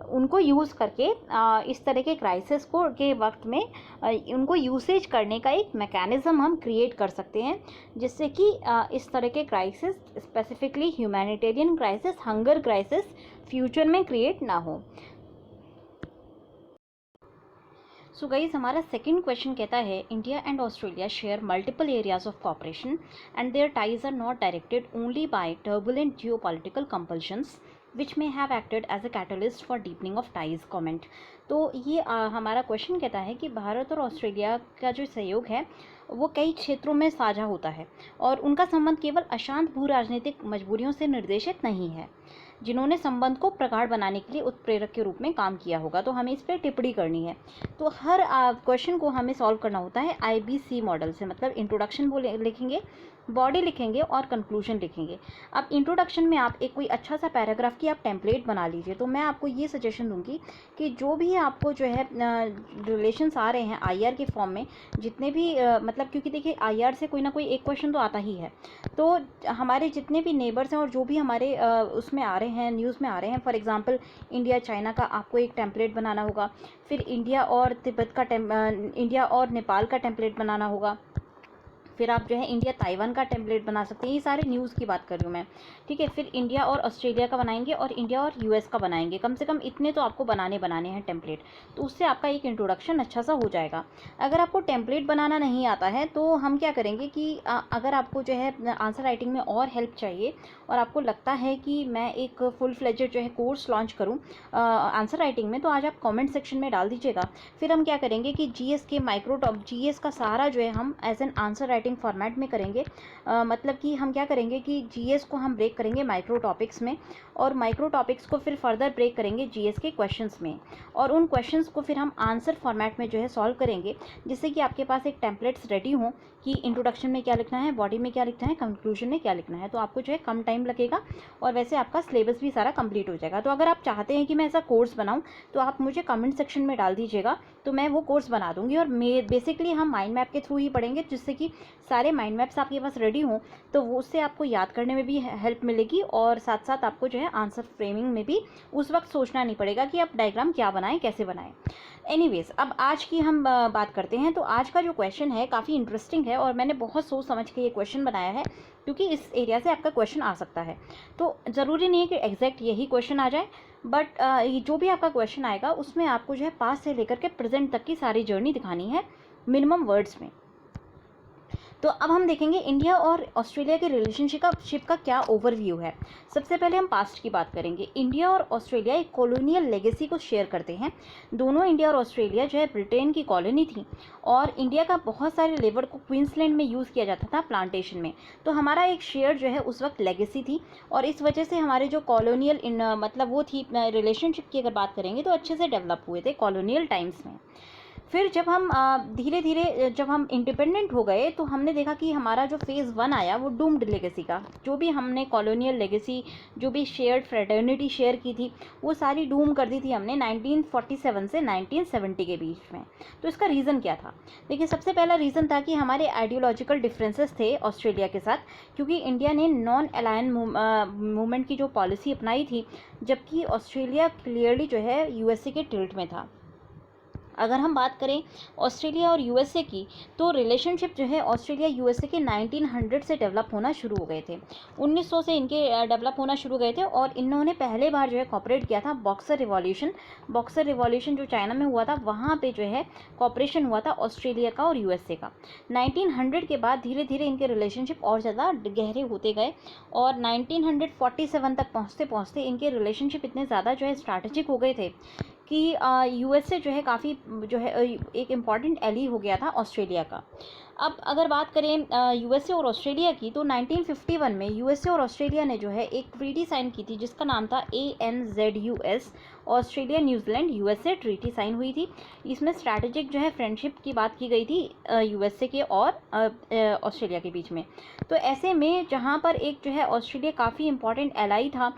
उनको यूज़ करके इस तरह के क्राइसिस को के वक्त में उनको यूसेज करने का एक मैकेनिज़्म हम क्रिएट कर सकते हैं, जिससे कि इस तरह के crisis, specifically humanitarian crisis, hunger crisis future में क्रिएट ना हो। सो गाइज हमारा सेकंड क्वेश्चन कहता है, India and Australia share multiple areas of cooperation and their ties are not directed only by turbulent geopolitical compulsions which may have acted as a catalyst for deepening of ties comment. तो ये हमारा क्वेश्चन कहता है कि भारत और ऑस्ट्रेलिया का जो सहयोग है वो कई क्षेत्रों में साझा होता है, और उनका संबंध केवल अशांत भू राजनीतिक मजबूरियों से निर्देशित नहीं है जिन्होंने संबंध को प्रगाढ़ बनाने के लिए उत्प्रेरक के रूप में काम किया होगा। तो हमें इस पर टिप्पणी करनी है। तो हर क्वेश्चन को हमें सॉल्व करना होता है IBC मॉडल से, मतलब इंट्रोडक्शन लिखेंगे, बॉडी लिखेंगे और कंक्लूजन लिखेंगे। अब इंट्रोडक्शन में आप एक कोई अच्छा सा पैराग्राफ की आप टेम्पलेट बना लीजिए। तो मैं आपको ये सजेशन दूंगी कि जो भी आपको जो है रिलेशंस आ रहे हैं IR के फॉर्म में, जितने भी मतलब, क्योंकि देखिए IR से कोई ना कोई एक क्वेश्चन तो आता ही है, तो हमारे जितने भी नेबर्स हैं और जो भी हमारे उसमें आ रहे हैं, न्यूज़ में आ रहे हैं, फॉर एग्जांपल इंडिया चाइना का आपको एक टेम्पलेट बनाना होगा, फिर इंडिया और तिब्बत का इंडिया और नेपाल का टेम्पलेट बनाना होगा, फिर आप जो है इंडिया ताइवान का टेम्पलेट बना सकते हैं। ये सारे न्यूज़ की बात कर रही हूँ मैं, ठीक है। फिर इंडिया और ऑस्ट्रेलिया का बनाएंगे और इंडिया और यूएस का बनाएंगे। कम से कम इतने तो आपको बनाने हैं टेम्पलेट, तो उससे आपका एक इंट्रोडक्शन अच्छा सा हो जाएगा। अगर आपको टेम्पलेट बनाना नहीं आता है तो हम क्या करेंगे कि अगर आपको जो है आंसर राइटिंग में और हेल्प चाहिए और आपको लगता है कि मैं एक फुल फ्लेजेड जो है कोर्स लॉन्च करूँ आंसर राइटिंग में, तो आज आप कमेंट सेक्शन में डाल दीजिएगा। फिर हम क्या करेंगे कि जीएस के जीएस का सारा जो है हम as an answer writing format में करेंगे। मतलब कि हम क्या करेंगे कि जीएस को हम ब्रेक करेंगे माइक्रो टॉपिक्स में, और माइक्रो टॉपिक्स को फिर फर्दर ब्रेक करेंगे जीएस के क्वेश्चंस में, और उन क्वेश्चंस को फिर हम आंसर फॉर्मेट में जो है सॉल्व करेंगे, जिससे कि आपके पास एक टेम्पलेट्स रेडी हों कि इंट्रोडक्शन में क्या लिखना है, बॉडी में क्या लिखना है, कंक्लूजन में क्या लिखना है। तो आपको जो है कम टाइम लगेगा और वैसे आपका सिलेबस भी सारा कंप्लीट हो जाएगा। तो अगर आप चाहते हैं कि मैं ऐसा कोर्स बनाऊं तो आप मुझे कमेंट सेक्शन में डाल दीजिएगा, तो मैं वो कोर्स बना दूंगी। और बेसिकली हम माइंड मैप के थ्रू ही पढ़ेंगे, जिससे कि सारे माइंड मैप्स आपके पास रेडी हों, तो वो उससे आपको याद करने में भी हेल्प मिलेगी, और साथ साथ आपको जो है आंसर फ्रेमिंग में भी उस वक्त सोचना नहीं पड़ेगा कि आप डायग्राम क्या बनाएं, कैसे बनाएं। एनीवेज, अब आज की हम बात करते हैं। तो आज का जो क्वेश्चन है काफ़ी इंटरेस्टिंग है और मैंने बहुत सोच समझ के ये क्वेश्चन बनाया है, क्योंकि इस एरिया से आपका क्वेश्चन आ सकता है। तो ज़रूरी नहीं है कि एग्जैक्ट यही क्वेश्चन आ जाए, बट जो भी आपका क्वेश्चन आएगा उसमें आपको जो है पास्ट से लेकर के प्रेजेंट तक की सारी जर्नी दिखानी है मिनिमम वर्ड्स में। तो अब हम देखेंगे इंडिया और ऑस्ट्रेलिया के रिलेशनशिप का क्या ओवरव्यू है। सबसे पहले हम पास्ट की बात करेंगे। इंडिया और ऑस्ट्रेलिया एक कॉलोनियल लेगेसी को शेयर करते हैं। दोनों इंडिया और ऑस्ट्रेलिया जो है ब्रिटेन की कॉलोनी थी, और इंडिया का बहुत सारे लेबर को क्वींसलैंड में यूज़ किया जाता था प्लांटेशन में। तो हमारा एक शेयर जो है उस वक्त लेगेसी थी, और इस वजह से हमारे जो कॉलोनियल मतलब वो थी रिलेशनशिप की अगर बात करेंगे तो अच्छे से डेवलप हुए थे कॉलोनियल टाइम्स में। फिर जब हम धीरे धीरे जब हम इंडिपेंडेंट हो गए तो हमने देखा कि हमारा जो फेज़ 1 आया वो डूम्ड लेगेसी का, जो भी हमने कॉलोनियल लेगेसी, जो भी शेयर्ड फ्रेटर्निटी शेयर की थी, वो सारी डूम कर दी थी हमने 1947 से 1970 के बीच में। तो इसका रीज़न क्या था? देखिए, सबसे पहला रीज़न था कि हमारे आइडियोलॉजिकल डिफरेंसेस थे ऑस्ट्रेलिया के साथ, क्योंकि इंडिया ने नॉन अलायन मूवमेंट की जो पॉलिसी अपनाई थी, जबकि ऑस्ट्रेलिया क्लियरली जो है यूएसए के टिल्ट में था। अगर हम बात करें ऑस्ट्रेलिया और यूएसए की, तो रिलेशनशिप जो है ऑस्ट्रेलिया यूएसए के 1900 से डेवलप होना शुरू हो गए थे। 1900 से इनके डेवलप होना शुरू हो गए थे, और इन्होंने पहले बार जो है कॉपरेट किया था बॉक्सर रिवॉल्यूशन जो चाइना में हुआ था, वहाँ पे जो है कॉपरेशन हुआ था ऑस्ट्रेलिया का और यूएसए का। 1900 के बाद धीरे धीरे इनके रिलेशनशिप और ज़्यादा गहरे होते गए, और 1947 तक पहुँचते पहुँचते इनके रिलेशनशिप इतने ज़्यादा जो है स्ट्रैटेजिक हो गए थे कि यूएसए जो है काफ़ी जो है एक इम्पॉर्टेंट एली हो गया था ऑस्ट्रेलिया का। अब अगर बात करें यूएसए और ऑस्ट्रेलिया की, तो 1951 में यूएसए और ऑस्ट्रेलिया ने जो है एक ट्रीटी साइन की थी, जिसका नाम था ANZUS, Australia New Zealand USA treaty sign हुई थी। इसमें स्ट्रैटेजिक जो है फ्रेंडशिप की बात की गई थी यूएसए के और ऑस्ट्रेलिया के बीच में। तो ऐसे में जहाँ पर एक जो है ऑस्ट्रेलिया काफ़ी इंपॉर्टेंट एलाई था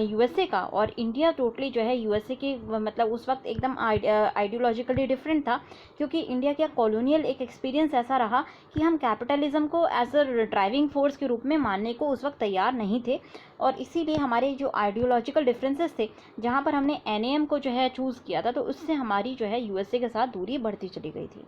यूएसए का, और इंडिया टोटली जो है यूएसए के मतलब उस वक्त एकदम आइडियोलॉजिकली डिफरेंट था, क्योंकि इंडिया का कॉलोनियल एक एक्सपीरियंस ऐसा रहा कि हम कैपिटलिज्म को एज अ ड्राइविंग फोर्स के रूप में मानने को उस वक्त तैयार नहीं थे, और इसीलिए हमारे जो आइडियोलॉजिकल डिफरेंसेस थे, जहाँ पर हमने NAM को जो है चूज़ किया था, तो उससे हमारी जो है यूएसए के साथ दूरी बढ़ती चली गई थी।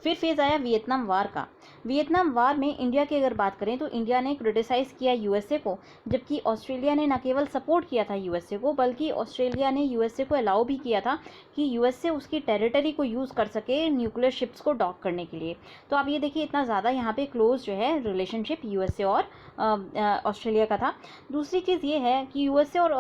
फिर फेज़ आया वियतनाम वार का। वियतनाम वार में इंडिया की अगर बात करें तो इंडिया ने क्रिटिसाइज़ किया यूएसए को, जबकि ऑस्ट्रेलिया ने न केवल सपोर्ट किया था यूएसए को, बल्कि ऑस्ट्रेलिया ने यूएसए को अलाउ भी किया था कि यूएसए उसकी टेरिटरी को यूज़ कर सके न्यूक्लियर शिप्स को डॉक करने के लिए। तो आप ये देखिए, इतना ज़्यादा यहाँ पे क्लोज जो है रिलेशनशिप यूएसए और ऑस्ट्रेलिया का था। दूसरी चीज़ ये है कि यूएसए और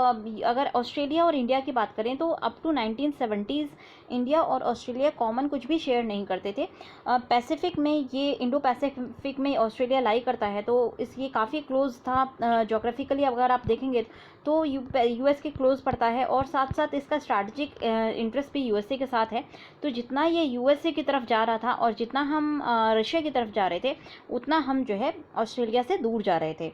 अगर ऑस्ट्रेलिया और इंडिया की बात करें तो अप टू 1970s इंडिया और ऑस्ट्रेलिया कॉमन कुछ भी शेयर नहीं करते थे। पैसिफिक में, ये इंडो पैसिफिक में ऑस्ट्रेलिया लाई करता है, तो ये काफ़ी क्लोज था जोग्राफिकली। अगर आप देखेंगे तो यूएस के क्लोज पड़ता है, और साथ साथ इसका स्ट्रैटेजिक इंटरेस्ट भी यूएसए के साथ है। तो जितना ये यूएसए की तरफ जा रहा था और जितना हम रशिया की तरफ जा रहे थे, उतना हम जो है ऑस्ट्रेलिया से दूर जा रहे थे।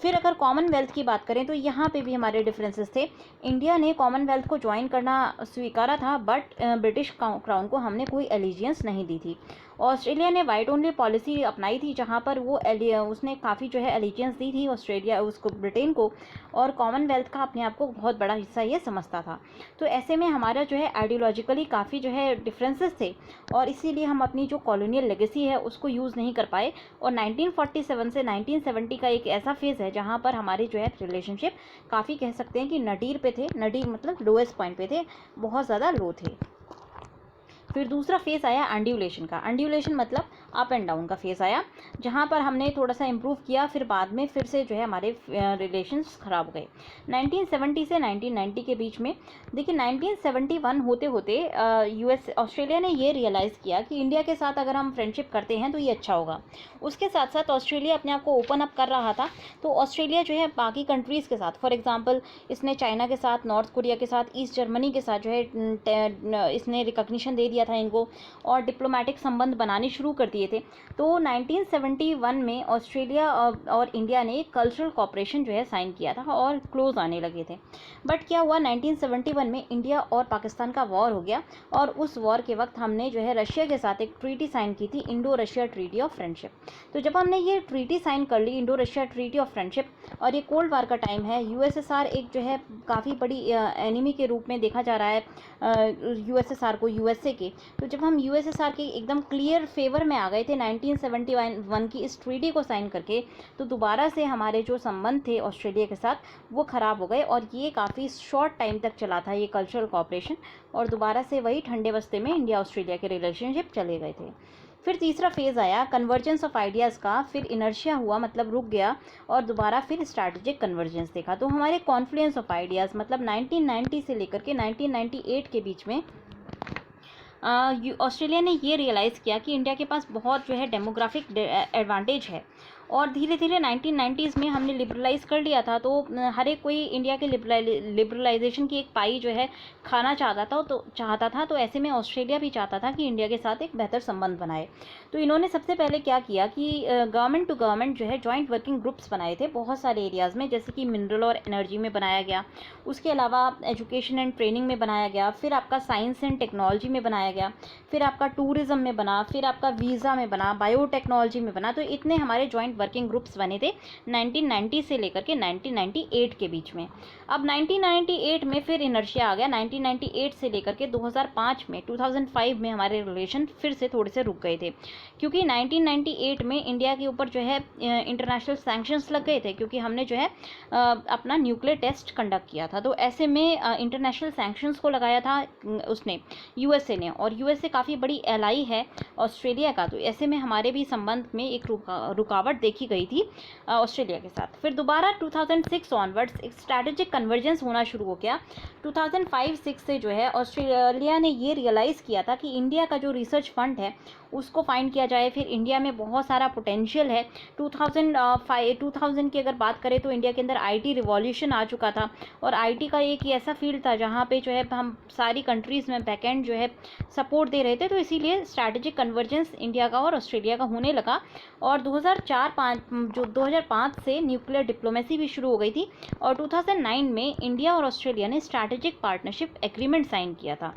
फिर अगर कॉमनवेल्थ की बात करें तो यहाँ पे भी हमारे डिफरेंसेस थे। इंडिया ने कॉमनवेल्थ को ज्वाइन करना स्वीकारा था, बट ब्रिटिश क्राउन को हमने कोई एलिजियंस नहीं दी थी। ऑस्ट्रेलिया ने वाइट ओनली पॉलिसी अपनाई थी, जहाँ पर वो उसने काफ़ी जो है एलिजेंस दी थी ऑस्ट्रेलिया उसको, ब्रिटेन को, और कॉमनवेल्थ का अपने आप को बहुत बड़ा हिस्सा ये समझता था। तो ऐसे में हमारा जो है आइडियोलॉजिकली काफ़ी जो है डिफरेंसेस थे, और इसीलिए हम अपनी जो कॉलोनियल लेगेसी है उसको यूज़ नहीं कर पाए। और 1947 से 1970 का एक ऐसा फेज़ है जहाँ पर हमारे जो है रिलेशनशिप काफ़ी कह सकते हैं कि नडीर पे थे, नडीर मतलब लोएस्ट पॉइंट पे थे, बहुत ज़्यादा लो थे। फिर दूसरा फेज़ आया एंड्यूलेशन का। एंड्यूलेशन मतलब अप एंड डाउन का फेज़ आया, जहाँ पर हमने थोड़ा सा इम्प्रूव किया, फिर बाद में फिर से जो है हमारे रिलेशंस ख़राब हो गए 1970 से 1990 के बीच में। देखिए 1971 होते होते ऑस्ट्रेलिया ने ये रियलाइज़ किया कि इंडिया के साथ अगर हम फ्रेंडशिप करते हैं तो ये अच्छा होगा। उसके साथ साथ ऑस्ट्रेलिया अपने आप को ओपन अप कर रहा था, तो ऑस्ट्रेलिया जो है बाकी कंट्रीज़ के साथ, फॉर एग्जांपल इसने चाइना के साथ, नॉर्थ कोरिया के साथ, ईस्ट जर्मनी के साथ जो है इसने रिकॉग्निशन दे दिया था इनको, और डिप्लोमेटिक संबंध बनाने शुरू कर दिए थे। तो 1971 में ऑस्ट्रेलिया और इंडिया ने कल्चरल कॉपरेशन जो है साइन किया था और क्लोज आने लगे थे। बट क्या हुआ, 1971 में इंडिया और पाकिस्तान का वॉर हो गया, और उस वॉर के वक्त हमने जो है रशिया के साथ एक ट्रीटी साइन की थी, Indo Russia treaty of friendship. तो जब हमने ये ट्रीटी साइन कर ली, Indo Russia treaty of friendship, और ये कोल्ड वार का टाइम है, यूएसएसआर एक जो है काफ़ी बड़ी एनिमी के रूप में देखा जा रहा है यूएसएसआर को, यूएसए के। तो जब हम यूएसएसआर के एकदम क्लियर फेवर में आ गए थे 1971 की इस ट्रीटी को साइन करके, तो दोबारा से हमारे जो संबंध थे ऑस्ट्रेलिया के साथ वो ख़राब हो गए, और ये काफ़ी शॉर्ट टाइम तक चला था ये कल्चरल कॉपरेशन, और दोबारा से वही ठंडे बस्ते में इंडिया ऑस्ट्रेलिया के रिलेशनशिप चले गए थे। फिर तीसरा फेज़ आया कन्वर्जेंस ऑफ आइडियाज़ का, फिर इनर्शिया हुआ मतलब रुक गया, और दोबारा फिर स्ट्रैटेजिक कन्वर्जेंस देखा। तो हमारे कॉन्फ्लुएंस ऑफ आइडियाज़ मतलब 1990 से लेकर के 1998 के बीच में ऑस्ट्रेलिया ने ये रियलाइज़ किया कि इंडिया के पास बहुत जो है डेमोग्राफिक एडवांटेज है, और धीरे धीरे 1990s में हमने लिबरलाइज़ कर लिया था। तो हर एक कोई इंडिया के लिबरलाइजेशन की एक पाई जो है खाना चाहता था। तो ऐसे में ऑस्ट्रेलिया भी चाहता था कि इंडिया के साथ एक बेहतर संबंध बनाए। तो इन्होंने सबसे पहले क्या किया कि गवर्नमेंट टू गवर्नमेंट जो है जॉइंट वर्किंग ग्रुप्स बनाए थे बहुत सारे एरियाज़ में, जैसे कि मिनरल और एनर्जी में बनाया गया, उसके अलावा एजुकेशन एंड ट्रेनिंग में बनाया गया, फिर आपका साइंस एंड टेक्नोलॉजी में बनाया गया, फिर आपका टूरिज़्म में बना, फिर आपका वीज़ा में बना, बायोटेक्नोलॉजी में बना। तो इतने हमारे जॉइंट वर्किंग ग्रुप्स बने थे 1990 से लेकर के 1998 के बीच में। अब 1998 में फिर इनर्शिया आ गया, 1998 से लेकर के 2005 में हमारे रिलेशन फिर से थोड़े से रुक गए थे, क्योंकि 1998 में इंडिया के ऊपर जो है इंटरनेशनल सैंक्शंस लग गए थे, क्योंकि हमने जो है अपना न्यूक्लियर टेस्ट कंडक्ट किया था। तो ऐसे में इंटरनेशनल सैंक्शंस को लगाया था उसने, यूएसए ने, और यूएसए काफ़ी बड़ी एलाई है ऑस्ट्रेलिया का। तो ऐसे में हमारे भी संबंध में एक रुकावट देखी गई थी ऑस्ट्रेलिया के साथ। फिर दोबारा 2006 ऑनवर्ड्स एक स्ट्रैटेजिक कन्वर्जेंस होना शुरू हो गया। 2005-06 से जो है ऑस्ट्रेलिया ने ये रियलाइज़ किया था कि इंडिया का जो रिसर्च फंड है उसको फाइंड किया जाए। फिर इंडिया में बहुत सारा पोटेंशियल है। 2000 की अगर बात करें तो इंडिया के अंदर आईटी रिवॉल्यूशन आ चुका था, और आईटी का एक ही ऐसा फील्ड था जहाँ पे जो है हम सारी कंट्रीज़ में बैकएंड जो है सपोर्ट दे रहे थे। तो इसीलिए स्ट्रैटेजिक कन्वर्जेंस इंडिया का और ऑस्ट्रेलिया का होने लगा, और 2005 से न्यूक्लियर डिप्लोमेसी भी शुरू हो गई थी, और 2009 में इंडिया और ऑस्ट्रेलिया ने स्ट्रैटेजिक पार्टनरशिप एग्रीमेंट साइन किया था।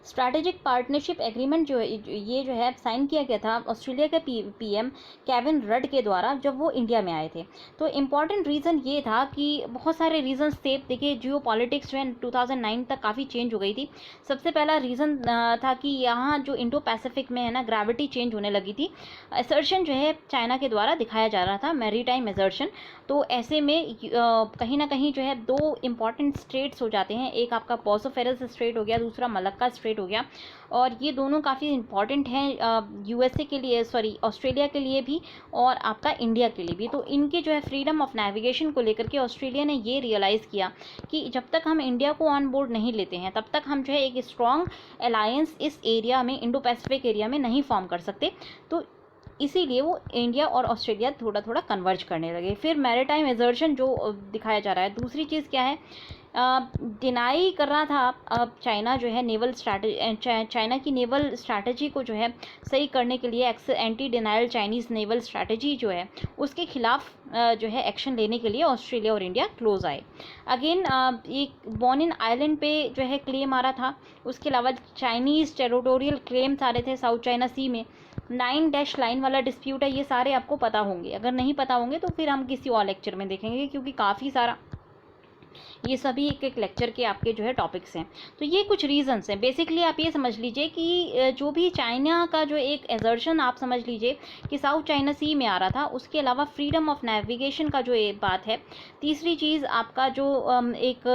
स्ट्रैटेजिक पार्टनरशिप एग्रीमेंट जो है साइन किया गया था ऑस्ट्रेलिया के पीएम केविन रड के द्वारा जब वो इंडिया में आए थे। तो इम्पॉर्टेंट रीज़न ये था कि बहुत सारे रीजंस थे। देखिए जियो पॉलिटिक्स जो है 2009 तक काफ़ी चेंज हो गई थी। सबसे पहला रीज़न था कि यहाँ जो इंडो पैसिफिक में है ना, ग्रेविटी चेंज होने लगी थी। असर्शन जो है चाइना के द्वारा दिखाया जा रहा था, मैरीटाइम असर्शन। तो ऐसे में कहीं ना कहीं जो है दो इम्पॉर्टेंट स्टेट्स हो जाते हैं, एक आपका बॉसोफेरस स्टेट हो गया, दूसरा मलक्का स्टेट हो गया, और ये दोनों काफ़ी इंपॉर्टेंट हैं यूएसए के लिए, ऑस्ट्रेलिया के लिए भी और आपका इंडिया के लिए भी। तो इनके जो है फ्रीडम ऑफ नेविगेशन को लेकर के ऑस्ट्रेलिया ने ये रियलाइज़ किया कि जब तक हम इंडिया को ऑन बोर्ड नहीं लेते हैं तब तक हम जो है एक स्ट्रॉन्ग अलायंस इस एरिया में, इंडो पैसिफिक एरिया में नहीं फॉर्म कर सकते। तो इसीलिए वो इंडिया और ऑस्ट्रेलिया थोड़ा थोड़ा कन्वर्ज करने लगे। फिर मैरीटाइम असर्शन जो दिखाया जा रहा है। दूसरी चीज़ क्या है, डिनाई कर रहा था अब चाइना जो है नेवल चाइना की नेवल स्ट्रैटेजी को जो है सही करने के लिए anti denial Chinese naval strategy जो है उसके खिलाफ जो है एक्शन लेने के लिए ऑस्ट्रेलिया और इंडिया क्लोज आए। अगेन एक बोनिन आइलैंड पे जो है क्लेम आ रहा था, उसके अलावा चाइनीज़ टेरिटोरियल क्लेम्स आ रहे थे साउथ चाइना सी में। 9 लाइन वाला डिस्प्यूट है, ये सारे आपको पता होंगे। अगर नहीं पता होंगे तो फिर हम किसी और लेक्चर में देखेंगे, क्योंकि काफ़ी सारा ये सभी एक एक लेक्चर के आपके जो है टॉपिक्स हैं। तो ये कुछ रीजंस हैं। बेसिकली आप ये समझ लीजिए कि जो भी चाइना का जो एक एजर्शन आप समझ लीजिए कि साउथ चाइना सी में आ रहा था, उसके अलावा फ्रीडम ऑफ नेविगेशन का जो एक बात है। तीसरी चीज़ आपका जो एक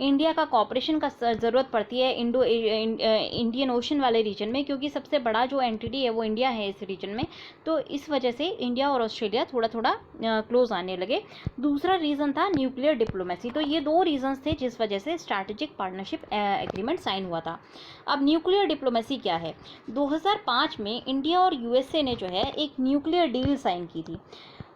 इंडिया का कॉपरेशन का ज़रूरत पड़ती है इंडियन ओशन वाले रीजन में, क्योंकि सबसे बड़ा जो एंटिटी है वो इंडिया है इस रीजन में। तो इस वजह से इंडिया और ऑस्ट्रेलिया थोड़ा थोड़ा क्लोज आने लगे। दूसरा रीज़न था न्यूक्लियर डिप्लोमेसी। तो ये दो रीजंस थे जिस वजह से स्ट्रैटेजिक पार्टनरशिप एग्रीमेंट साइन हुआ था। अब न्यूक्लियर डिप्लोमेसी क्या है? 2005 में इंडिया और यूएसए ने जो है एक न्यूक्लियर डील साइन की थी।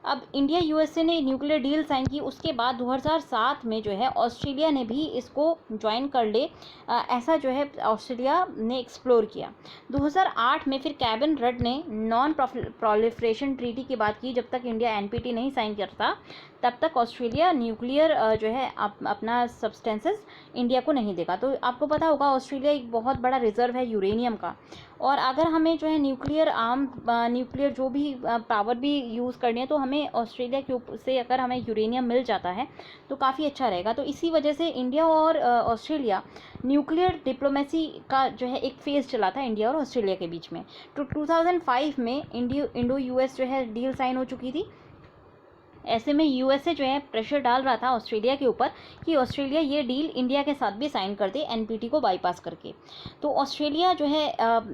अब इंडिया यूएसए ने न्यूक्लियर डील साइन की, उसके बाद 2007 में जो है ऑस्ट्रेलिया ने भी इसको ज्वाइन कर ले, ऐसा जो है ऑस्ट्रेलिया ने एक्सप्लोर किया। 2008 में फिर केविन रड ने नॉन प्रोलिफरेशन ट्रीटी की बात की। जब तक इंडिया एनपीटी नहीं साइन करता तब तक ऑस्ट्रेलिया न्यूक्लियर जो है अपना सब्सटेंसेस इंडिया को नहीं देगा। तो आपको पता होगा ऑस्ट्रेलिया एक बहुत बड़ा रिजर्व है यूरेनियम का, और अगर हमें जो है न्यूक्लियर जो भी पावर भी यूज़ करनी है तो हमें ऑस्ट्रेलिया के ऊपर से अगर हमें यूरेनियम मिल जाता है तो काफ़ी अच्छा रहेगा। तो इसी वजह से इंडिया और ऑस्ट्रेलिया न्यूक्लियर डिप्लोमेसी का जो है एक फेज़ चला था इंडिया और ऑस्ट्रेलिया के बीच में। तो 2005 में इंडो यूएस जो है डील साइन हो चुकी थी। ऐसे में यूएसए जो है प्रेशर डाल रहा था ऑस्ट्रेलिया के ऊपर कि ऑस्ट्रेलिया ये डील इंडिया के साथ भी साइन कर दे एनपीटी को बाईपास करके। तो ऑस्ट्रेलिया जो है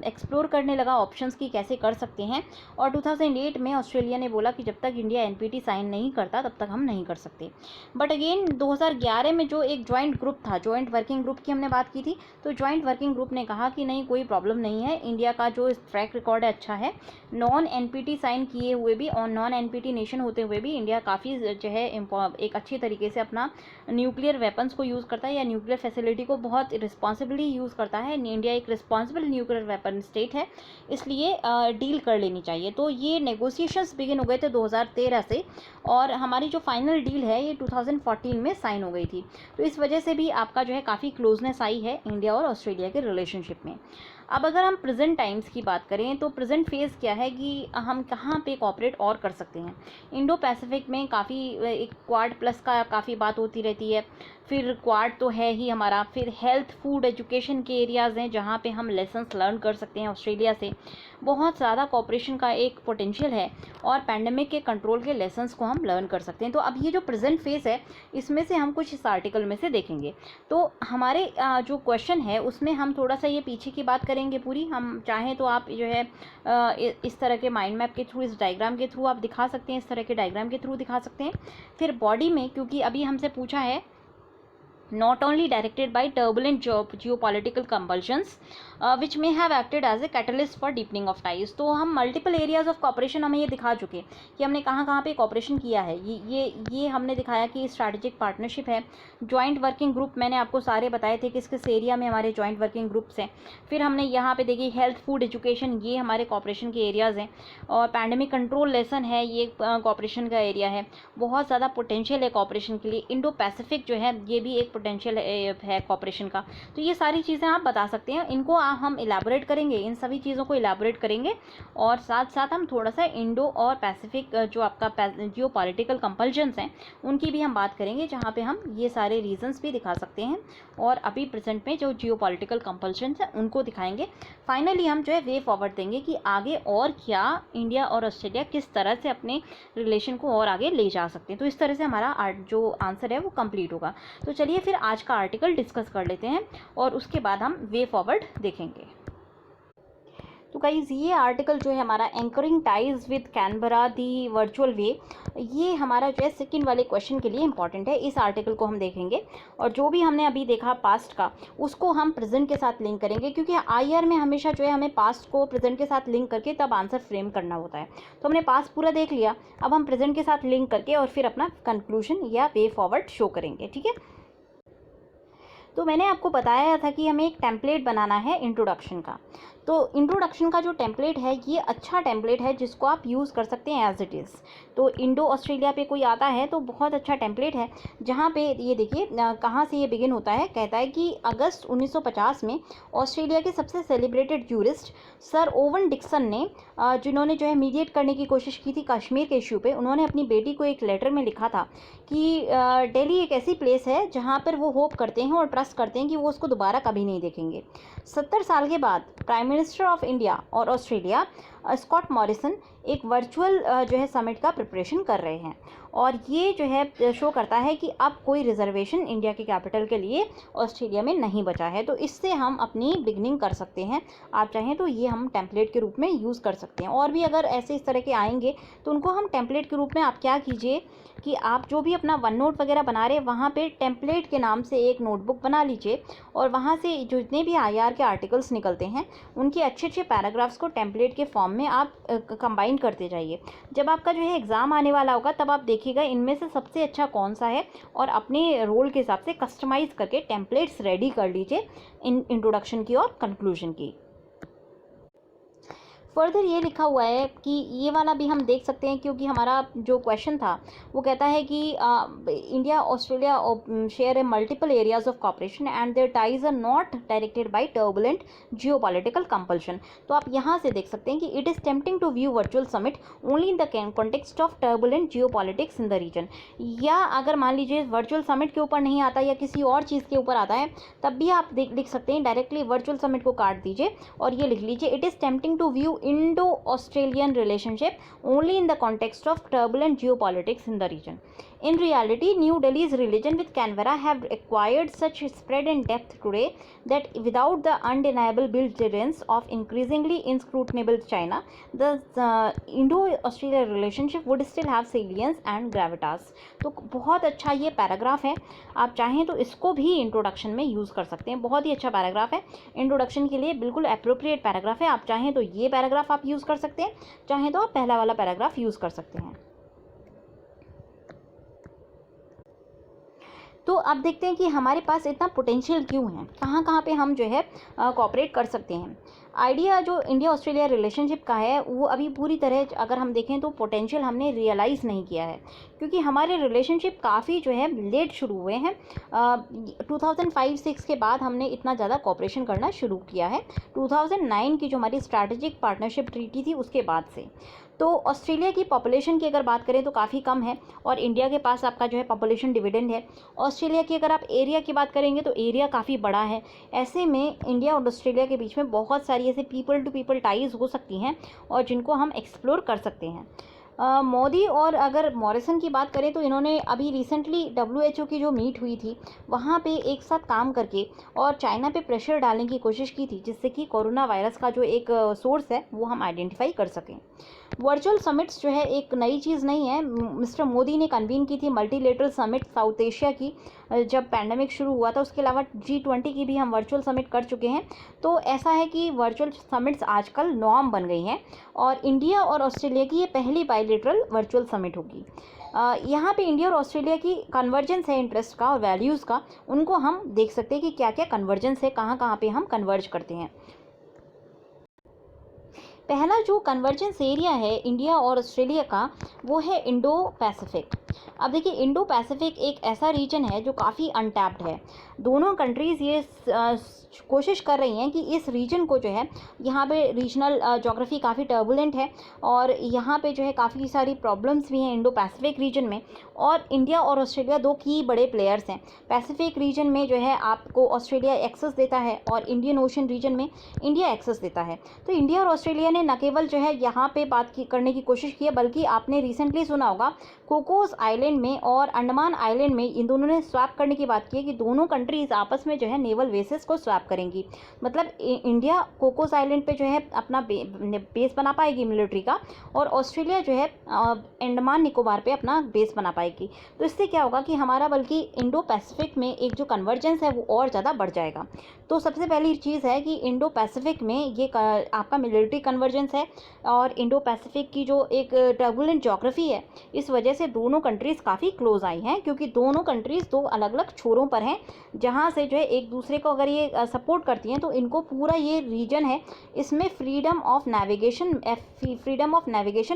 एक्सप्लोर करने लगा ऑप्शंस की कैसे कर सकते हैं, और 2008 में ऑस्ट्रेलिया ने बोला कि जब तक इंडिया एनपीटी साइन नहीं करता तब तक हम नहीं कर सकते। बट अगेन 2011 में जो एक जॉइंट ग्रुप था, जॉइंट वर्किंग ग्रुप की हमने बात की थी, तो जॉइंट वर्किंग ग्रुप ने कहा कि नहीं, कोई प्रॉब्लम नहीं है, इंडिया का जो ट्रैक रिकॉर्ड है अच्छा है, नॉन एनपीटी साइन किए हुए भी और नॉन एनपीटी नेशन होते हुए भी इंडिया काफ़ी जो है एक अच्छी तरीके से अपना न्यूक्लियर वेपन्स को यूज़ करता है या न्यूक्लियर फैसिलिटी को बहुत रिस्पॉन्सिबली यूज़ करता है। इंडिया एक रिस्पॉन्सिबल न्यूक्लियर वेपन स्टेट है, इसलिए डील कर लेनी चाहिए। तो ये नेगोशिएशंस बिगिन हो गए थे 2013 से, और हमारी जो फाइनल डील है ये 2014 में साइन हो गई थी। तो इस वजह से भी आपका जो है काफ़ी क्लोजनेस आई है इंडिया और ऑस्ट्रेलिया के रिलेशनशिप में। अब अगर हम प्रेजेंट टाइम्स की बात करें तो प्रेजेंट फेज़ क्या है कि हम कहाँ पे कॉपरेट और कर सकते हैं। इंडो पैसिफिक में काफ़ी एक क्वाड प्लस का काफ़ी बात होती रहती है, फिर क्वाड तो है ही हमारा, फिर हेल्थ फूड एजुकेशन के एरियाज़ हैं जहाँ पे हम लेसन्स लर्न कर सकते हैं ऑस्ट्रेलिया से। बहुत ज़्यादा कॉपरेशन का एक पोटेंशियल है, और पैंडेमिक के कंट्रोल के लेसन्स को हम लर्न कर सकते हैं। तो अब ये जो प्रेजेंट फेज़ है इसमें से हम कुछ इस आर्टिकल में से देखेंगे। तो हमारे जो क्वेश्चन है उसमें हम थोड़ा सा ये पीछे की बात करेंगे पूरी। हम चाहें तो आप जो है इस तरह के माइंड मैप के थ्रू, इस डायग्राम के थ्रू आप दिखा सकते हैं, इस तरह के डायग्राम के थ्रू दिखा सकते हैं। फिर बॉडी में, क्योंकि अभी हमसे पूछा है not only directed by turbulent geopolitical compulsions which may have acted as a catalyst for deepening of ties। तो हम मल्टीपल एरियाज ऑफ कॉपरेशन हमें ये दिखा चुके कि हमने कहाँ कहाँ पे कॉपरेशन किया है। ये हमने दिखाया कि स्ट्रैटेजिक पार्टनरशिप है। जॉइंट वर्किंग ग्रुप मैंने आपको सारे बताए थे किस किस एरिया में हमारे जॉइंट वर्किंग ग्रुप्स हैं। फिर हमने यहाँ पे देखिए हेल्थ फूड एजुकेशन, ये हमारे कॉपरेशन के एरियाज़ हैं, और पैंडेमिक कंट्रोल लेसन है, ये कॉपरेशन का एरिया है। बहुत ज़्यादा पोटेंशियल है कॉपरेशन के लिए। इंडो पैसिफिक जो है ये भी एक पोटेंशियल है कॉपरेशन का। तो ये सारी चीज़ें आप बता सकते हैं, इनको हम इलाबोरेट करेंगे, इन सभी चीज़ों को इलाबोरेट करेंगे, और साथ साथ हम थोड़ा सा इंडो और पैसिफिक जो आपका जियो पॉलिटिकल कंपल्जन्स हैं उनकी भी हम बात करेंगे, जहाँ पे हम ये सारे रीजंस भी दिखा सकते हैं, और अभी प्रेजेंट में जो जियो पॉलिटिकल कंपल्जन्स हैं उनको दिखाएंगे। फाइनली हम जो है वे फॉरवर्ड देंगे कि आगे और क्या इंडिया और ऑस्ट्रेलिया किस तरह से अपने रिलेशन को और आगे ले जा सकते हैं। तो इस तरह से हमारा जो आंसर है वो कंप्लीट होगा। तो चलिए फिर आज का आर्टिकल डिस्कस कर लेते हैं, और उसके बाद हम वे फॉरवर्ड देखेंगे। तो गाइज़ ये आर्टिकल जो है हमारा anchoring ties with Canberra the virtual way, ये हमारा जो है सेकंड वाले क्वेश्चन के लिए इंपॉर्टेंट है। इस आर्टिकल को हम देखेंगे, और जो भी हमने अभी देखा पास्ट का उसको हम प्रेजेंट के साथ लिंक करेंगे, क्योंकि आईआर में हमेशा जो है हमें पास्ट को प्रेजेंट के साथ लिंक करके तब आंसर फ्रेम करना होता है। तो हमने पास्ट पूरा देख लिया, अब हम प्रेजेंट के साथ लिंक करके और फिर अपना कंक्लूजन या वे फॉरवर्ड शो करेंगे। ठीक है, तो मैंने आपको बताया था कि हमें एक टेम्पलेट बनाना है इंट्रोडक्शन का। तो इंट्रोडक्शन का जो टेम्पलेट है ये अच्छा टेम्पलेट है जिसको आप यूज़ कर सकते हैं एज इट इज़। तो इंडो ऑस्ट्रेलिया पे कोई आता है तो बहुत अच्छा टेम्पलेट है, जहाँ पे ये देखिए कहाँ से ये बिगिन होता है। कहता है कि अगस्त 1950 में ऑस्ट्रेलिया के सबसे celebrated jurist sir Owen Dixon ने जिन्होंने जो है मीडिएट करने की कोशिश की थी कश्मीर के इशू पे, उन्होंने अपनी बेटी को एक लेटर में लिखा था कि दिल्ली एक ऐसी प्लेस है जहाँ पर वो होप करते हैं और ट्रस्ट करते हैं कि वो उसको दोबारा कभी नहीं देखेंगे। 70 साल के बाद प्राइम मिनिस्टर ऑफ इंडिया और ऑस्ट्रेलिया स्कॉट मॉरिसन एक वर्चुअल जो है समिट का प्रिपरेशन कर रहे हैं, और ये जो है शो करता है कि अब कोई रिजर्वेशन इंडिया के कैपिटल के लिए ऑस्ट्रेलिया में नहीं बचा है। तो इससे हम अपनी बिगनिंग कर सकते हैं। आप चाहें तो ये हम टेम्पलेट के रूप में यूज़ कर सकते हैं। और भी अगर ऐसे इस तरह के आएंगे तो उनको हम टेम्पलेट के रूप में, आप क्या कीजिए कि आप जो भी अपना वन नोट वगैरह बना रहे हैं वहाँ पे टेम्पलेट के नाम से एक नोटबुक बना लीजिए, और वहाँ से जो जितने भी IR के आर्टिकल्स निकलते हैं उनके अच्छे अच्छे पैराग्राफ्स को टेम्पलेट के फॉर्म में आप कंबाइन करते जाइए। जब आपका जो है एग्ज़ाम आने वाला होगा तब आप देखिएगा इनमें से सबसे अच्छा कौन सा है, और अपने रोल के हिसाब से कस्टमाइज़ करके टेम्पलेट्स रेडी कर लीजिए इंट्रोडक्शन की और कंक्लूजन की। फर्दर ये लिखा हुआ है कि ये वाला भी हम देख सकते हैं, क्योंकि हमारा जो क्वेश्चन था वो कहता है कि India Australia share a multiple areas of cooperation and their ties are not directed by turbulent geopolitical compulsion. तो आप यहाँ से देख सकते हैं कि it is tempting to view virtual summit only in the context of turbulent geopolitics in the region. या अगर मान लीजिए वर्चुअल समिट के ऊपर नहीं आता या किसी और चीज़ के ऊपर आता है, तब भी आप लिख सकते हैं डायरेक्टली वर्चुअल समिट को काट दीजिए और ये लिख लीजिए it is tempting to view Indo-Australian relationship only in the context of turbulent geopolitics in the region. In reality, New Delhi's religion with Canberra have acquired such spread and depth today that without the undeniable belligerence of increasingly inscrutable China, the Indo-Australia relationship would still have salience and gravitas. तो बहुत अच्छा ये पैराग्राफ है, आप चाहें तो इसको भी इंट्रोडक्शन में यूज़ कर सकते हैं। बहुत ही अच्छा पैराग्राफ है, इंट्रोडक्शन के लिए बिल्कुल अप्रोप्रिएट पैराग्राफ है। आप चाहें तो ये पैराग्राफ आप यूज़ कर सकते हैं, चाहें तो आप पहला वाला पैराग्राफ यूज़ कर सकते हैं। तो अब देखते हैं कि हमारे पास इतना पोटेंशियल क्यों है, कहाँ कहाँ पे हम जो है कोऑपरेट कर सकते हैं। आइडिया जो इंडिया ऑस्ट्रेलिया रिलेशनशिप का है वो अभी पूरी तरह अगर हम देखें तो पोटेंशियल हमने रियलाइज़ नहीं किया है, क्योंकि हमारे रिलेशनशिप काफ़ी जो है लेट शुरू हुए हैं। 2005-06 के बाद हमने इतना ज़्यादा कोऑपरेशन करना शुरू किया है। 2009 की जो हमारी स्ट्रैटेजिक पार्टनरशिप ट्रीटी थी उसके बाद से। तो ऑस्ट्रेलिया की पॉपुलेशन की अगर बात करें तो काफ़ी कम है, और इंडिया के पास आपका जो है पॉपुलेशन डिविडेंड है। ऑस्ट्रेलिया की अगर आप एरिया की बात करेंगे तो एरिया काफ़ी बड़ा है। ऐसे में इंडिया और ऑस्ट्रेलिया के बीच में बहुत सारी ऐसे पीपल टू पीपल टाइज हो सकती हैं और जिनको हम एक्सप्लोर कर सकते हैं। मोदी और अगर मॉरिसन की बात करें तो इन्होंने अभी रिसेंटली WHO की जो मीट हुई थी वहाँ पे एक साथ काम करके और चाइना पे प्रेशर डालने की कोशिश की थी, जिससे कि कोरोना वायरस का जो एक सोर्स है वो हम आइडेंटिफाई कर सकें। वर्चुअल समिट्स जो है एक नई चीज़ नहीं है। मिस्टर मोदी ने कन्वीन की थी मल्टीलेटरल समिट साउथ एशिया की जब पैंडमिक शुरू हुआ था। उसके अलावा G20 की भी हम वर्चुअल समिट कर चुके हैं। तो ऐसा है कि वर्चुअल समिट्स आजकल नॉर्म बन गई हैं, और इंडिया और ऑस्ट्रेलिया की ये पहली बायलेटरल वर्चुअल समिट होगी। यहाँ पे इंडिया और ऑस्ट्रेलिया की कन्वर्जेंस है इंटरेस्ट का और वैल्यूज़ का, उनको हम देख सकते हैं कि क्या क्या कन्वर्जेंस है, कहाँ कहाँ पे हम कन्वर्ज करते हैं। पहला जो कन्वर्जेंस एरिया है इंडिया और ऑस्ट्रेलिया का वो है इंडो पैसिफिक। अब देखिए इंडो पैसिफिक एक ऐसा रीजन है जो काफ़ी अनटैप्ड है। दोनों कंट्रीज़ ये कोशिश कर रही हैं कि इस रीजन को जो है, यहाँ पे रीजनल जोग्राफी काफ़ी टर्बुलेंट है और यहाँ पे जो है काफ़ी सारी प्रॉब्लम्स भी हैं इंडो पैसिफिक रीजन में। और इंडिया और ऑस्ट्रेलिया दो की बड़े प्लेयर्स हैं। पैसिफिक रीजन में जो है आपको ऑस्ट्रेलिया एक्सेस देता है और इंडियन ओशन रीजन में इंडिया एक्सेस देता है। तो इंडिया और ऑस्ट्रेलिया ने न केवल जो है यहाँ पे करने की कोशिश की है, बल्कि आपने रिसेंटली सुना होगा कोकोस आइलैंड में और अंडमान आइलैंड में इन दोनों ने स्वैप करने की बात की है कि दोनों कंट्रीज आपस में जो है नेवल बेसेस को स्वैप करेंगी। मतलब इंडिया कोकोस आइलैंड पे जो है अपना बेस बना पाएगी मिलिट्री का, और ऑस्ट्रेलिया जो है अंडमान निकोबार पे अपना बेस बना पाएगी। तो इससे क्या होगा कि हमारा बल्कि इंडो पैसिफिक में एक जो कन्वर्जेंस है वो और ज़्यादा बढ़ जाएगा। तो सबसे पहली चीज़ है कि इंडो पैसिफिक में ये आपका मिलिट्री कन्वर्जेंस कन्वर्जेंस है और इंडो पैसिफिक की जो एक टर्बुलेंट ज्योग्राफी है, इस वजह से दोनों कंट्रीज़ काफ़ी क्लोज आई हैं, क्योंकि दोनों कंट्रीज़ दो अलग अलग छोरों पर हैं, जहाँ से जो है एक दूसरे को अगर ये सपोर्ट करती हैं तो इनको पूरा ये रीजन है इसमें फ्रीडम ऑफ नेविगेशन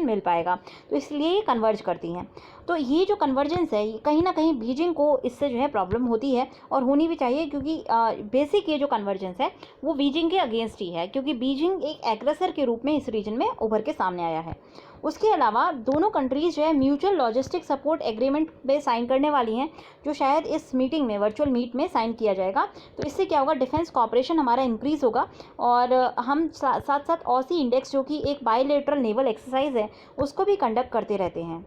मिल पाएगा, तो इसलिए ये कन्वर्ज करती हैं। तो ये जो कन्वर्जेंस है कहीं ना कहीं बीजिंग को इससे जो है प्रॉब्लम होती है, और होनी भी चाहिए, क्योंकि बेसिक ये जो कन्वर्जेंस है वो बीजिंग के अगेंस्ट ही है, क्योंकि बीजिंग एक एग्रेसर के रूप में इस रीजन में उभर के सामने आया है। उसके अलावा दोनों कंट्रीज़ जो है म्यूचुअल लॉजिस्टिक सपोर्ट एग्रीमेंट पे साइन करने वाली हैं, जो शायद इस मीटिंग में, वर्चुअल मीट में साइन किया जाएगा। तो इससे क्या होगा, डिफेंस कॉपरेशन हमारा इंक्रीज़ होगा, और हम साथ साथ ऑसी इंडेक्स जो कि एक बायलैटरल नेवल एक्सरसाइज है उसको भी कंडक्ट करते रहते हैं।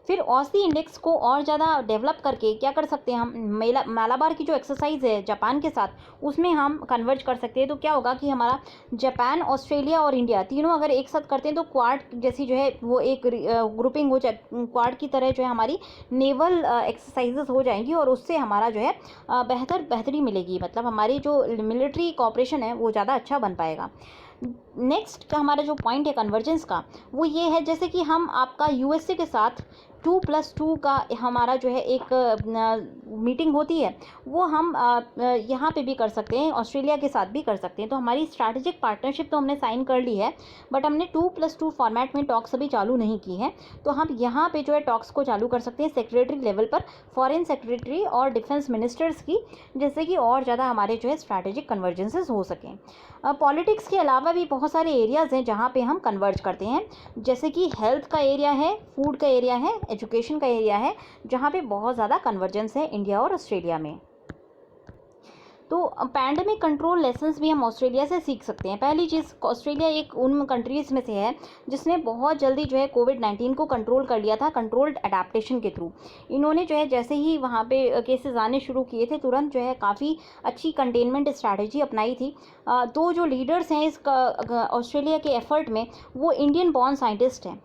फिर ऑसी इंडेक्स को और ज़्यादा डेवलप करके क्या कर सकते हैं हम, मालाबार की जो एक्सरसाइज है जापान के साथ, उसमें हम कन्वर्ज कर सकते हैं। तो क्या होगा कि हमारा जापान, ऑस्ट्रेलिया और इंडिया तीनों अगर एक साथ करते हैं तो क्वाड जैसी जो है वो एक ग्रुपिंग हो जाए, क्वाड की तरह जो है हमारी नेवल एक्सरसाइजेस हो जाएंगी, और उससे हमारा जो है बेहतरी मिलेगी, मतलब हमारी जो मिलिट्री कॉपरेशन है वो ज़्यादा अच्छा बन पाएगा। नेक्स्ट का हमारा जो पॉइंट है कन्वर्जेंस का, वो ये है जैसे कि हम आपका यूएसए के साथ 2+2 का हमारा जो है एक मीटिंग होती है, वो हम यहाँ पे भी कर सकते हैं, ऑस्ट्रेलिया के साथ भी कर सकते हैं। तो हमारी स्ट्रैटेजिक पार्टनरशिप तो हमने साइन कर ली है, बट हमने 2+2 फॉर्मेट में टॉक्स अभी चालू नहीं की है। तो हम यहाँ पे जो है टॉक्स को चालू कर सकते हैं सेक्रेटरी लेवल पर, फॉरेन सेक्रेटरी और डिफेंस मिनिस्टर्स की, जिससे कि और ज़्यादा हमारे जो है स्ट्रैटेजिक कन्वर्जेंसेस हो सकें। पॉलिटिक्स के अलावा भी बहुत सारे एरियाज़ हैं जहाँ पे हम कन्वर्ज करते हैं, जैसे कि हेल्थ का एरिया है, फूड का एरिया है, एजुकेशन का एरिया है, जहाँ पे बहुत ज़्यादा कन्वर्जेंस है इंडिया और ऑस्ट्रेलिया में। तो पैंडेमिक कंट्रोल लेसन्स भी हम ऑस्ट्रेलिया से सीख सकते हैं। पहली चीज़, ऑस्ट्रेलिया एक उन कंट्रीज़ में से है जिसने बहुत जल्दी जो है कोविड-19 को कंट्रोल कर लिया था, कंट्रोल्ड अडेप्टेशन के थ्रू। इन्होंने जो है जैसे ही वहाँ पे केसेस आने शुरू किए थे, तुरंत जो है काफ़ी अच्छी कंटेनमेंट स्ट्रैटेजी अपनाई थी। तो जो लीडर्स हैं इस ऑस्ट्रेलिया के एफर्ट में, वो इंडियन बॉर्न साइंटिस्ट हैं,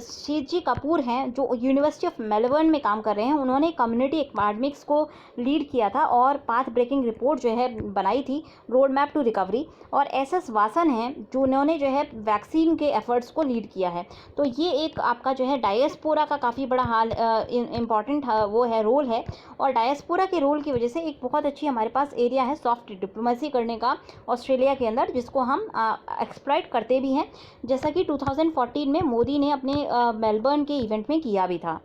शीजी कपूर हैं, जो यूनिवर्सिटी ऑफ मेलबर्न में काम कर रहे हैं। उन्होंने कम्युनिटी एकेडमिक्स को लीड किया था और पाथ ब्रेकिंग रिपोर्ट जो है बनाई थी, रोड मैप टू रिकवरी। और एसएस वासन हैं, जो उन्होंने जो है वैक्सीन के एफर्ट्स को लीड किया है। तो ये एक आपका जो है डायस्पोरा का काफ़ी बड़ा इम्पॉर्टेंट वो है, रोल है, और डायस्पोरा के रोल की वजह से एक बहुत अच्छी हमारे पास एरिया है सॉफ्ट डिप्लोमेसी करने का ऑस्ट्रेलिया के अंदर, जिसको हम एक्सप्लॉइट करते भी हैं, जैसा कि 2014 में मोदी ने अपने मेलबर्न के इवेंट में किया भी था।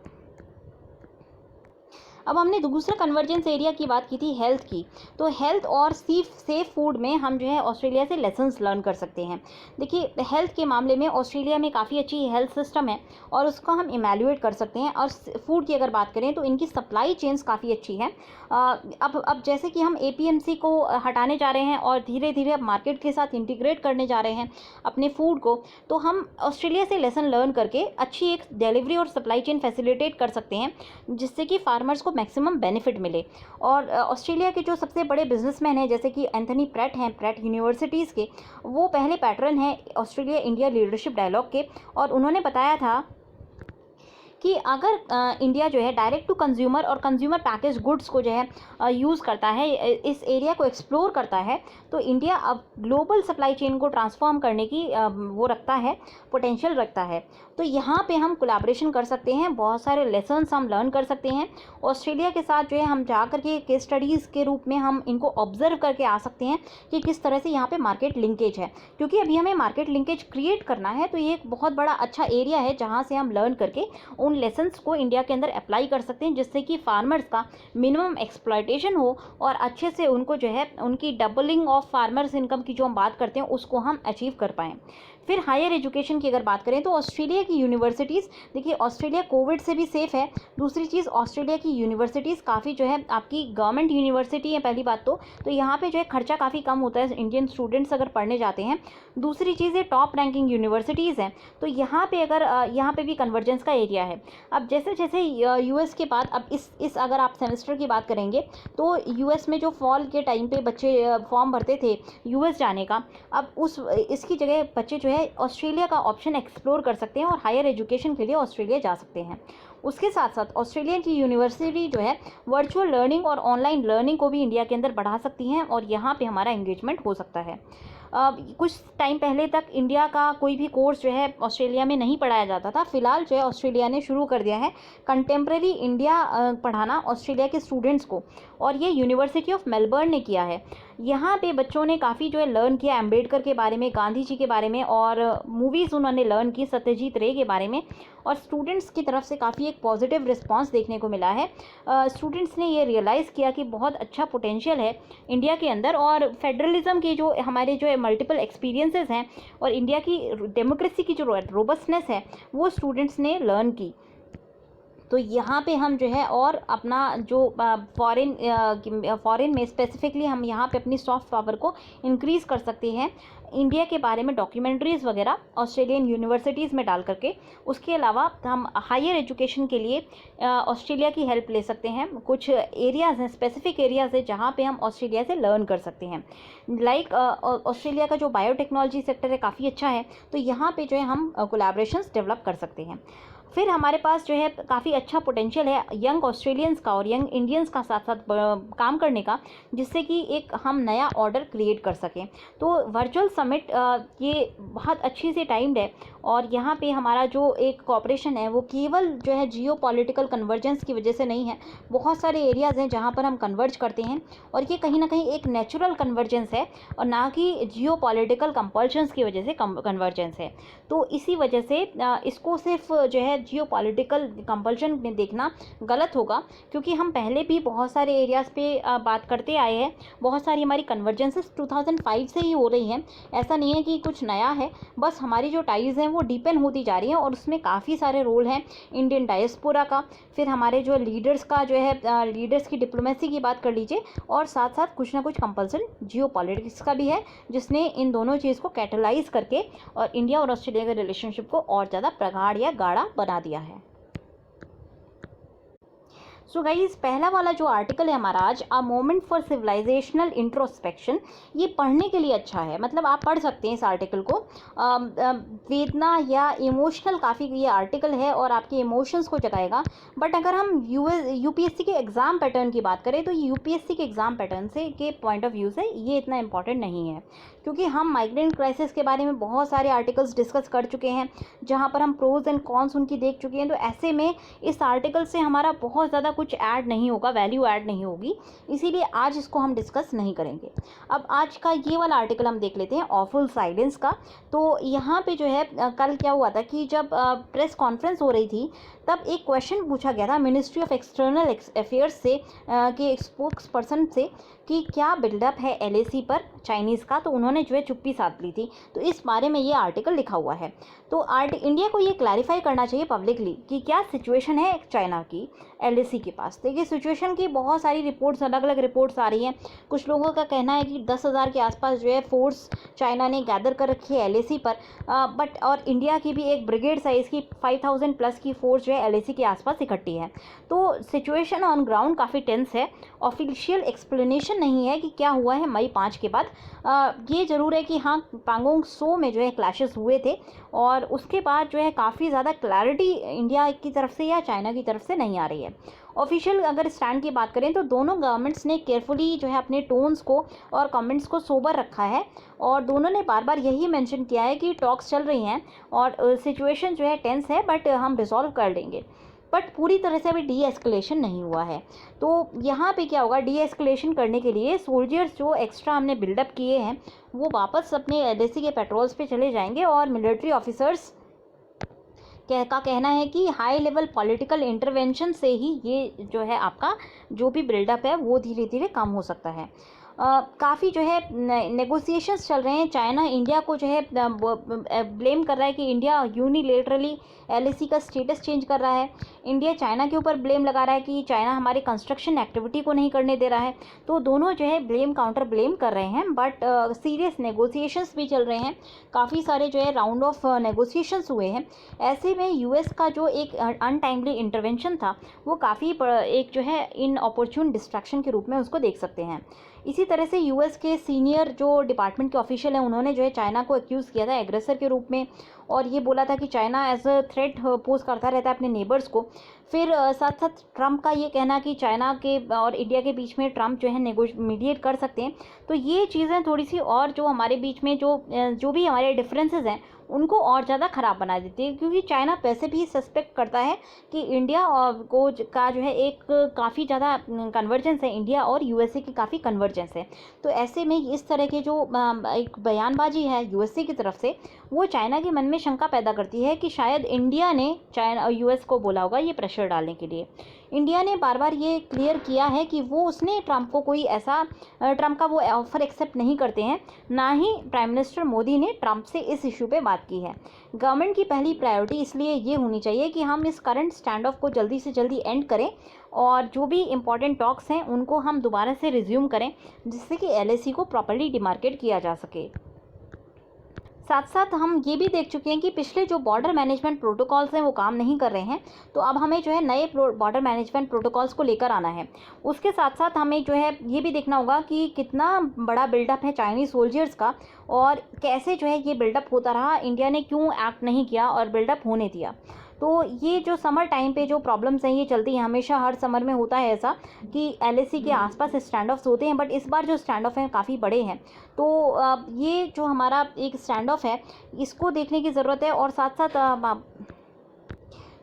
अब हमने दूसरा कन्वर्जेंस एरिया की बात की थी हेल्थ की। तो हेल्थ और सेफ फूड में हम जो है ऑस्ट्रेलिया से लेसन्स लर्न कर सकते हैं। देखिए, हेल्थ के मामले में ऑस्ट्रेलिया में काफ़ी अच्छी हेल्थ सिस्टम है और उसको हम इवेल्युएट कर सकते हैं। और फूड की अगर बात करें तो इनकी सप्लाई चेन्स काफ़ी अच्छी हैं। अब जैसे कि हम एपीएमसी को हटाने जा रहे हैं और धीरे धीरे अब मार्केट के साथ इंटीग्रेट करने जा रहे हैं अपने फूड को, तो हम ऑस्ट्रेलिया से लेसन लर्न करके अच्छी एक डिलीवरी और सप्लाई चेन फैसिलिटेट कर सकते हैं, जिससे कि फार्मर्स को मैक्सिमम बेनिफिट मिले। और ऑस्ट्रेलिया के जो सबसे बड़े बिजनेसमैन हैं, जैसे कि एंथनी प्रैट हैं, प्रैट यूनिवर्सिटीज़ के, वो पहले पैटर्न हैं ऑस्ट्रेलिया इंडिया लीडरशिप डायलॉग के, और उन्होंने बताया था कि अगर इंडिया जो है डायरेक्ट टू कंज्यूमर और कंज्यूमर पैकेज गुड्स को जो है यूज़ करता है, इस एरिया को एक्सप्लोर करता है, तो इंडिया अब ग्लोबल सप्लाई चेन को ट्रांसफॉर्म करने की वो रखता है, पोटेंशियल रखता है। तो यहाँ पे हम कोलैबोरेशन कर सकते हैं, बहुत सारे लेसन्स हम लर्न कर सकते हैं ऑस्ट्रेलिया के साथ। जो है हम जा कर के केस स्टडीज़ के रूप में हम इनको ऑब्जर्व करके आ सकते हैं कि किस तरह से यहाँ पे मार्केट लिंकेज है, क्योंकि अभी हमें मार्केट लिंकेज क्रिएट करना है। तो ये एक बहुत बड़ा अच्छा एरिया है जहाँ से हम लर्न करके उन लेसन्स को इंडिया के अंदर अप्लाई कर सकते हैं, जिससे कि फार्मर्स का मिनिमम एक्सप्लॉयटेशन हो और अच्छे से उनको जो है उनकी डबलिंग ऑफ फार्मर्स इनकम की जो हम बात करते हैं उसको हम अचीव कर पाएँ। फिर हायर एजुकेशन की अगर बात करें तो ऑस्ट्रेलिया की यूनिवर्सिटीज़, देखिए ऑस्ट्रेलिया कोविड से भी सेफ़ है। दूसरी चीज़, ऑस्ट्रेलिया की यूनिवर्सिटीज़ काफ़ी जो है आपकी गवर्नमेंट यूनिवर्सिटी है पहली बात तो यहाँ पे जो है खर्चा काफ़ी कम होता है इंडियन स्टूडेंट्स अगर पढ़ने जाते हैं। दूसरी चीज़ है टॉप रैंकिंग यूनिवर्सिटीज़ हैं, तो यहाँ पे अगर यहाँ पे भी कन्वर्जेंस का एरिया है। अब जैसे जैसे यूएस के बाद अब इस अगर आप सेमेस्टर की बात करेंगे तो यूएस में जो फॉल के टाइम पे बच्चे फॉर्म भरते थे यूएस जाने का, अब इसकी जगह बच्चे जो है ऑस्ट्रेलिया का ऑप्शन एक्सप्लोर कर सकते हैं और हायर एजुकेशन के लिए ऑस्ट्रेलिया जा सकते हैं। उसके साथ साथ ऑस्ट्रेलिया की यूनिवर्सिटी जो है वर्चुअल लर्निंग और ऑनलाइन लर्निंग को भी इंडिया के अंदर बढ़ा सकती हैं और यहाँ पे हमारा एंगेजमेंट हो सकता है। कुछ टाइम पहले तक इंडिया का कोई भी कोर्स जो है ऑस्ट्रेलिया में नहीं पढ़ाया जाता था। फ़िलहाल जो है ऑस्ट्रेलिया ने शुरू कर दिया है कंटेम्प्रेरी इंडिया पढ़ाना ऑस्ट्रेलिया के स्टूडेंट्स को, और ये यूनिवर्सिटी ऑफ मेलबर्न ने किया है। यहाँ पे बच्चों ने काफ़ी जो है लर्न किया अम्बेडकर के बारे में, गांधी जी के बारे में, और मूवीज़ उन्होंने लर्न की सत्यजीत रे के बारे में, और स्टूडेंट्स की तरफ से काफ़ी एक पॉजिटिव रिस्पांस देखने को मिला है। स्टूडेंट्स ने ये रियलाइज़ किया कि बहुत अच्छा पोटेंशियल है इंडिया के अंदर, और फेडरलिज्म के जो हमारे जो मल्टीपल एक्सपीरियंसेस हैं और इंडिया की डेमोक्रेसी की जो रोबस्टनेस है वो स्टूडेंट्स ने लर्न की। तो यहाँ पे हम जो है और अपना जो फॉरेन में स्पेसिफिकली हम यहाँ पे अपनी सॉफ्ट पावर को इंक्रीज़ कर सकते हैं इंडिया के बारे में डॉक्यूमेंट्रीज़ वगैरह ऑस्ट्रेलियन यूनिवर्सिटीज़ में डाल करके। उसके अलावा हम हायर एजुकेशन के लिए ऑस्ट्रेलिया की हेल्प ले सकते हैं। कुछ एरियाज़ हैं, स्पेसिफिक एरियाज़ हैं जहाँ पे हम ऑस्ट्रेलिया से लर्न कर सकते हैं। लाइक ऑस्ट्रेलिया का जो बायोटेक्नोलॉजी सेक्टर है काफ़ी अच्छा है, तो यहाँ पे जो है हम कोलैबोरेशंस डेवलप कर सकते हैं। फिर हमारे पास जो है काफ़ी अच्छा पोटेंशियल है यंग ऑस्ट्रेलियंस का और यंग इंडियंस का साथ साथ काम करने का, जिससे कि एक हम नया ऑर्डर क्रिएट कर सकें। तो वर्चुअल समिट ये बहुत अच्छी से टाइम्ड है, और यहाँ पे हमारा जो एक कॉपरेशन है वो केवल जो है जियो पॉलिटिकल कन्वर्जेंस की वजह से नहीं है। बहुत सारे एरियाज़ हैं जहाँ पर हम कन्वर्ज करते हैं, और ये कहीं ना कहीं एक नेचुरल कन्वर्जेंस है और ना कि जियो पॉलिटिकल कंपल्शंस की वजह से कन्वर्जेंस है। तो इसी वजह से इसको सिर्फ जो है जियो पॉलिटिकल कंपल्शन में देखना गलत होगा, क्योंकि हम पहले भी बहुत सारे एरियाज़ पे बात करते आए हैं। बहुत सारी हमारी कन्वर्जेंसेस 2005 से ही हो रही हैं, ऐसा नहीं है कि कुछ नया है। बस हमारी जो टाइज़ हैं वो डीपन होती जा रही हैं, और उसमें काफ़ी सारे रोल हैं इंडियन डायस्पोरा का, फिर हमारे जो लीडर्स का जो है लीडर्स की डिप्लोमेसी की बात कर लीजिए, और साथ साथ कुछ ना कुछ कंपल्सन जियो पॉलिटिक्स का भी है, जिसने इन दोनों चीज़ को कैटलाइज करके और इंडिया और ऑस्ट्रेलिया के रिलेशनशिप को और ज़्यादा प्रगाढ़ या गाढ़ा बना दिया है। सो गाइस, पहला वाला जो आर्टिकल है हमारा आज, a moment for civilisational introspection, ये पढ़ने के लिए अच्छा है। मतलब आप पढ़ सकते हैं इस आर्टिकल को। वेदना या इमोशनल काफ़ी ये आर्टिकल है और आपके इमोशंस को जगाएगा। बट अगर हम यूपीएससी के एग्ज़ाम पैटर्न की बात करें तो यूपीएससी के एग्ज़ाम पैटर्न से के पॉइंट ऑफ व्यू से ये इतना इंपॉर्टेंट नहीं है, क्योंकि हम माइग्रेंट क्राइसिस के बारे में बहुत सारे आर्टिकल्स डिस्कस कर चुके हैं, जहाँ पर हम प्रोज एंड कॉन्स उनकी देख चुके हैं। तो ऐसे में इस आर्टिकल से हमारा बहुत ज़्यादा कुछ ऐड नहीं होगा, वैल्यू ऐड नहीं होगी, इसीलिए आज इसको हम डिस्कस नहीं करेंगे। अब आज का ये वाला आर्टिकल हम देख लेते हैं, ऑफुल साइलेंस का। तो यहाँ पे जो है कल क्या हुआ था कि जब प्रेस कॉन्फ्रेंस हो रही थी तब एक क्वेश्चन पूछा गया था मिनिस्ट्री ऑफ एक्सटर्नल अफेयर्स से के स्पोक्स पर्सन से कि क्या बिल्डअप है एलएसी पर चाइनीज़ का। तो उन्होंने जो है चुप्पी साध ली थी। तो इस बारे में ये आर्टिकल लिखा हुआ है। तो इंडिया को ये क्लैरिफाई करना चाहिए पब्लिकली कि क्या सिचुएशन है चाइना की एलएसी के पास। देखिए, सिचुएशन की बहुत सारी रिपोर्ट्स, अलग अलग रिपोर्ट्स आ रही हैं। कुछ लोगों का कहना है कि 10,000 के आसपास जो है फोर्स चाइना ने गैदर कर रखी है एलएसी पर, बट और इंडिया की भी एक ब्रिगेड साइज़ की 5,000 प्लस की फोर्स जो है एलएसी के आसपास इकट्ठी है। तो सिचुएशन ऑन ग्राउंड काफ़ी टेंस है। ऑफिशियल एक्सप्लेनेशन नहीं है कि क्या हुआ है मई 5 के बाद। ये ज़रूर है कि हाँ, पांगोंग सो में जो है क्लैशेस हुए थे, और उसके बाद जो है काफ़ी ज़्यादा क्लैरिटी इंडिया की तरफ से या चाइना की तरफ से नहीं आ रही है। ऑफिशियल अगर स्टैंड की बात करें तो दोनों गवर्नमेंट्स ने केयरफुली जो है अपने टोन्स को और कमेंट्स को सोबर रखा है, और दोनों ने बार बार यही मेंशन किया है कि टॉक्स चल रही हैं और सिचुएशन जो है टेंस है, बट हम रिजॉल्व कर लेंगे। बट पूरी तरह से अभी डी एस्केलेशन नहीं हुआ है। तो यहाँ पे क्या होगा, डी एस्केलेशन करने के लिए सोल्जर्स जो एक्स्ट्रा हमने बिल्डअप किए हैं वो वापस अपने एलएसी के पेट्रोल्स पे चले जाएंगे, और मिलिट्री ऑफिसर्स का कहना है कि हाई लेवल पॉलिटिकल इंटरवेंशन से ही ये जो है आपका जो भी बिल्डअप है वो धीरे धीरे कम हो सकता है। काफ़ी जो है नेगोशिएशंस चल रहे हैं। चाइना इंडिया को जो है ब्लेम कर रहा है कि इंडिया यूनिलेटरली एलएसी का स्टेटस चेंज कर रहा है। इंडिया चाइना के ऊपर ब्लेम लगा रहा है कि चाइना हमारी कंस्ट्रक्शन एक्टिविटी को नहीं करने दे रहा है। तो दोनों जो है ब्लेम काउंटर ब्लेम कर रहे हैं, बट सीरियस नेगोशिएशंस भी चल रहे हैं। काफ़ी सारे जो है राउंड ऑफ नेगोशिएशंस हुए हैं। ऐसे में यूएस का जो एक अनटाइमली इंटरवेंशन था वो काफ़ी एक जो है इन अपॉर्चुन डिस्ट्रैक्शन के रूप में उसको देख सकते हैं। इसी तरह से यूएस के सीनियर जो डिपार्टमेंट के ऑफिशियल हैं उन्होंने जो है चाइना को एक्यूज़ किया था एग्रेसर के रूप में, और ये बोला था कि China as a threat pose करता रहता है अपने नेबर्स को। फिर साथ साथ ट्रंप का ये कहना कि चाइना के और इंडिया के बीच में ट्रंप जो है मीडिएट कर सकते हैं। तो ये चीज़ें थोड़ी सी और जो हमारे बीच में जो भी हमारे डिफरेंसेस हैं उनको और ज़्यादा ख़राब बना देती है, क्योंकि चाइना वैसे भी सस्पेक्ट करता है कि इंडिया का जो है एक काफ़ी ज़्यादा कन्वर्जेंस है, इंडिया और यूएसए की काफ़ी कन्वर्जेंस है। तो ऐसे में इस तरह के जो एक बयानबाजी है यूएसए की तरफ से, वो चाइना के मन में शंका पैदा करती है कि शायद इंडिया ने चाइना यूएस को बोला होगा ये प्रेशर डालने के लिए। इंडिया ने बार बार ये क्लियर किया है कि वो उसने ट्रंप को कोई ऐसा ट्रंप का वो ऑफ़र एक्सेप्ट नहीं करते हैं, ना ही प्राइम मिनिस्टर मोदी ने ट्रंप से इस इशू पे बात की है। गवर्नमेंट की पहली प्रायोरिटी इसलिए ये होनी चाहिए कि हम इस करंट स्टैंड ऑफ को जल्दी से जल्दी एंड करें और जो भी इंपॉर्टेंट टॉक्स हैं उनको हम दोबारा से रिज्यूम करें, जिससे कि एलएसी को प्रॉपर्ली डिमार्केट किया जा सके। साथ साथ हम ये भी देख चुके हैं कि पिछले जो बॉर्डर मैनेजमेंट प्रोटोकॉल्स हैं वो काम नहीं कर रहे हैं, तो अब हमें जो है नए बॉर्डर मैनेजमेंट प्रोटोकॉल्स को लेकर आना है। उसके साथ साथ हमें जो है ये भी देखना होगा कि कितना बड़ा बिल्डअप है चाइनीज़ सोल्जर्स का और कैसे जो है ये बिल्डअप होता रहा, इंडिया ने क्यों एक्ट नहीं किया और बिल्डअप होने दिया। तो ये जो समर टाइम पे जो प्रॉब्लम्स हैं ये चलती हैं, हमेशा हर समर में होता है ऐसा कि एलएसी के आसपास स्टैंड ऑफ्स होते हैं, बट इस बार जो स्टैंड ऑफ हैं काफ़ी बड़े हैं। तो ये जो हमारा एक स्टैंड ऑफ है इसको देखने की ज़रूरत है। और साथ साथ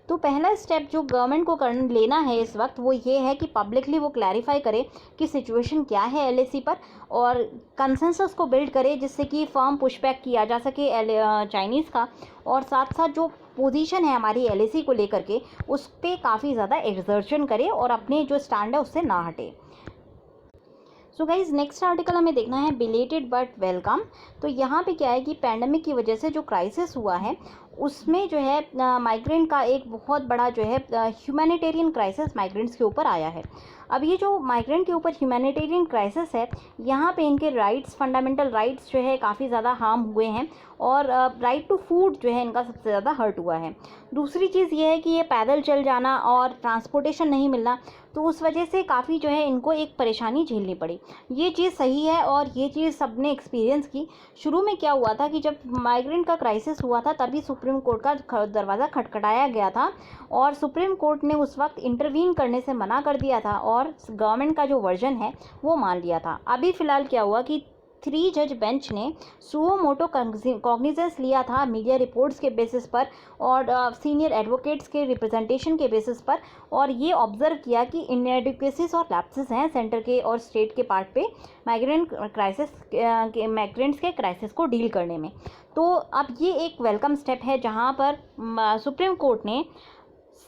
तो पहला स्टेप जो गवर्नमेंट को लेना है इस वक्त वो ये है कि पब्लिकली वो क्लैरिफाई करे कि सिचुएशन क्या है एलएसी पर, और कंसेंसस को बिल्ड करे जिससे कि फर्म पुशबैक किया जा सके चाइनीज़ का। और साथ साथ जो पोजीशन है हमारी एलएसी को लेकर के उस पर काफ़ी ज़्यादा एक्सर्शन करे और अपने जो स्टैंड है उससे ना हटे। सो गाइज नेक्स्ट आर्टिकल हमें देखना है बिलेटेड बट वेलकम। तो यहाँ पे क्या है कि पैंडमिक की वजह से जो क्राइसिस हुआ है उसमें जो है माइग्रेंट का एक बहुत बड़ा जो है ह्यूमैनिटेरियन क्राइसिस माइग्रेंट्स के ऊपर आया है। अब ये जो माइग्रेंट के ऊपर ह्यूमैनिटेरियन क्राइसिस है, यहाँ पे इनके राइट्स, फंडामेंटल राइट्स जो है काफ़ी ज़्यादा हार्म हुए हैं और राइट टू फूड जो है इनका सबसे ज़्यादा हर्ट हुआ है। दूसरी चीज़ ये है कि ये पैदल चल जाना और ट्रांसपोर्टेशन नहीं मिलना, तो उस वजह से काफ़ी जो है इनको एक परेशानी झेलनी पड़ी। ये चीज़ सही है और ये चीज़ सबने एक्सपीरियंस की। शुरू में क्या हुआ था कि जब माइग्रेंट का क्राइसिस हुआ था तभी सुप्रीम कोर्ट का दरवाज़ा खटखटाया गया था और सुप्रीम कोर्ट ने उस वक्त इंटरवीन करने से मना कर दिया था और गवर्नमेंट का जो वर्जन है वो मान लिया था। अभी फ़िलहाल क्या हुआ कि 3 जज बेंच ने सुओ मोटो कॉग्निजेंस लिया था मीडिया रिपोर्ट्स के बेसिस पर और सीनियर एडवोकेट्स के रिप्रेजेंटेशन के बेसिस पर, और ये ऑब्जर्व किया कि इनएडिक्वेसीज और लैप्सेस हैं सेंटर के और स्टेट के पार्ट पे माइग्रेंट्स के क्राइसिस को डील करने में। तो अब ये एक वेलकम स्टेप है जहाँ पर सुप्रीम कोर्ट ने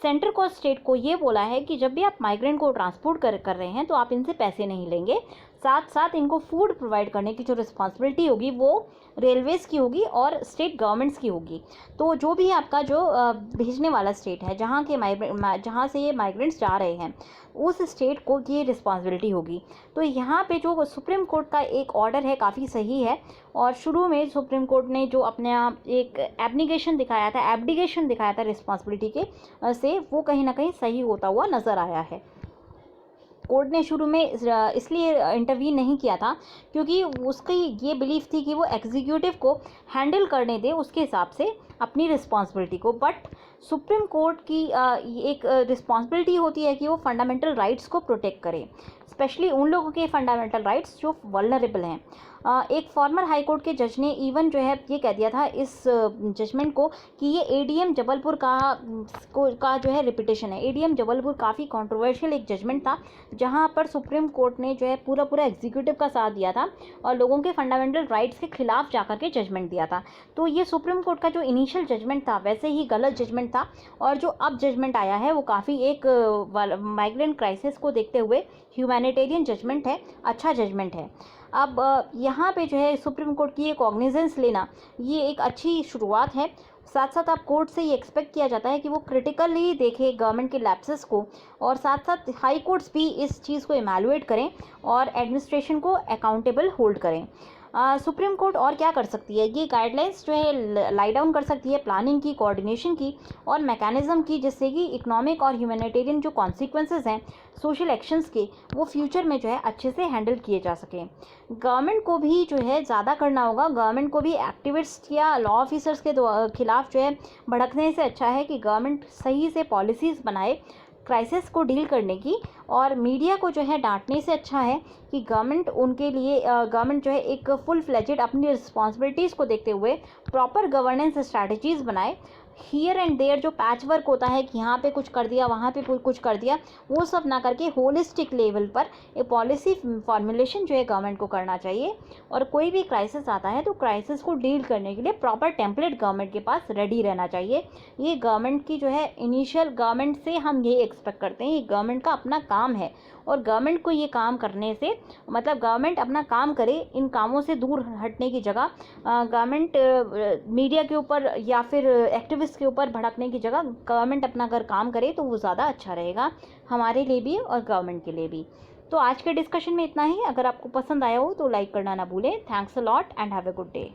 सेंटर को, स्टेट को ये बोला है कि जब भी आप माइग्रेंट को ट्रांसपोर्ट कर रहे हैं तो आप इनसे पैसे नहीं लेंगे, साथ साथ इनको फूड प्रोवाइड करने की जो रिस्पॉन्सिबिलिटी होगी वो रेलवेज़ की होगी और स्टेट गवर्नमेंट्स की होगी। तो जो भी आपका जो भेजने वाला स्टेट है जहाँ से ये माइग्रेंट्स जा रहे हैं उस स्टेट को ये रिस्पॉन्सिबिलिटी होगी। तो यहाँ पे जो सुप्रीम कोर्ट का एक ऑर्डर है काफ़ी सही है और शुरू में सुप्रीम कोर्ट ने जो अपने एक एब्डिगेशन दिखाया था रिस्पॉन्सिबिलिटी के से, वो कहीं ना कहीं सही होता हुआ नज़र आया है। कोर्ट ने शुरू में इसलिए इंटरवीन नहीं किया था क्योंकि उसकी ये बिलीफ थी कि वो एग्जीक्यूटिव को हैंडल करने दे उसके हिसाब से अपनी रिस्पॉन्सिबिलिटी को, बट सुप्रीम कोर्ट की एक रिस्पॉन्सिबिलिटी होती है कि वो फंडामेंटल राइट्स को प्रोटेक्ट करे, स्पेशली उन लोगों के फंडामेंटल राइट्स जो वल्नरेबल हैं। एक फॉर्मर हाई कोर्ट के जज ने इवन जो है ये कह दिया था इस जजमेंट को कि ये एडीएम जबलपुर का जो है रिपीटेशन है। एडीएम जबलपुर काफ़ी कंट्रोवर्शियल एक जजमेंट था जहां पर सुप्रीम कोर्ट ने जो है पूरा एग्जीक्यूटिव का साथ दिया था और लोगों के फंडामेंटल राइट्स के खिलाफ जाकर के जजमेंट दिया था। तो ये सुप्रीम कोर्ट का जो इनिशियल जजमेंट था वैसे ही गलत जजमेंट था और जो अब जजमेंट आया है वो काफ़ी एक माइग्रेंट क्राइसिस को देखते हुए ह्यूमैनिटेरियन जजमेंट है, अच्छा जजमेंट है। अब यहाँ पे जो है सुप्रीम कोर्ट की ये कॉग्निजेंस लेना ये एक अच्छी शुरुआत है। साथ साथ आप कोर्ट से ये एक्सपेक्ट किया जाता है कि वो क्रिटिकली देखे गवर्नमेंट के लैप्सेस को और साथ साथ हाई कोर्ट्स भी इस चीज़ को इवैल्यूएट करें और एडमिनिस्ट्रेशन को अकाउंटेबल होल्ड करें। सुप्रीम कोर्ट और क्या कर सकती है, ये गाइडलाइंस जो है लाई डाउन कर सकती है प्लानिंग की, कोऑर्डिनेशन की और मैकेनिज्म की, जिससे कि इकोनॉमिक और ह्यूमैनिटेरियन जो कॉन्सिक्वेंसेस हैं सोशल एक्शंस के, वो फ्यूचर में जो है अच्छे से हैंडल किए जा सकें। गवर्नमेंट को भी जो है ज़्यादा करना होगा, गवर्नमेंट को भी एक्टिविस्ट या लॉ ऑफिसर्स के खिलाफ जो है भड़कने से अच्छा है कि गवर्नमेंट सही से पॉलिसीज़ बनाए क्राइसिस को डील करने की, और मीडिया को जो है डांटने से अच्छा है कि गवर्नमेंट उनके लिए गवर्नमेंट जो है एक फुल फ्लेजेड अपनी रिस्पॉन्सिबिलिटीज़ को देखते हुए प्रॉपर गवर्नेंस स्ट्रैटेजीज़ बनाए। हियर एंड देयर जो पैच वर्क होता है कि यहाँ पे कुछ कर दिया, वहाँ पे कुछ कर दिया, वो सब ना करके होलिस्टिक लेवल पर एक पॉलिसी फॉर्मुलेशन जो है गवर्नमेंट को करना चाहिए। और कोई भी क्राइसिस आता है तो क्राइसिस को डील करने के लिए प्रॉपर टेम्पलेट गवर्नमेंट के पास रेडी रहना चाहिए। ये गवर्नमेंट की जो है इनिशियल, गवर्नमेंट से हम ये एक्सपेक्ट करते हैं, ये गवर्नमेंट का अपना काम है और गवर्नमेंट को ये काम करने से मतलब गवर्नमेंट अपना काम करे, इन कामों से दूर हटने की जगह गवर्नमेंट मीडिया के ऊपर या फिर एक्टिविस्ट के ऊपर भड़कने की जगह गवर्नमेंट अपना अगर काम करे तो वो ज़्यादा अच्छा रहेगा हमारे लिए भी और गवर्नमेंट के लिए भी। तो आज के डिस्कशन में इतना ही। अगर आपको पसंद आया हो तो लाइक करना ना भूलें। Thanks a lot and have a good day.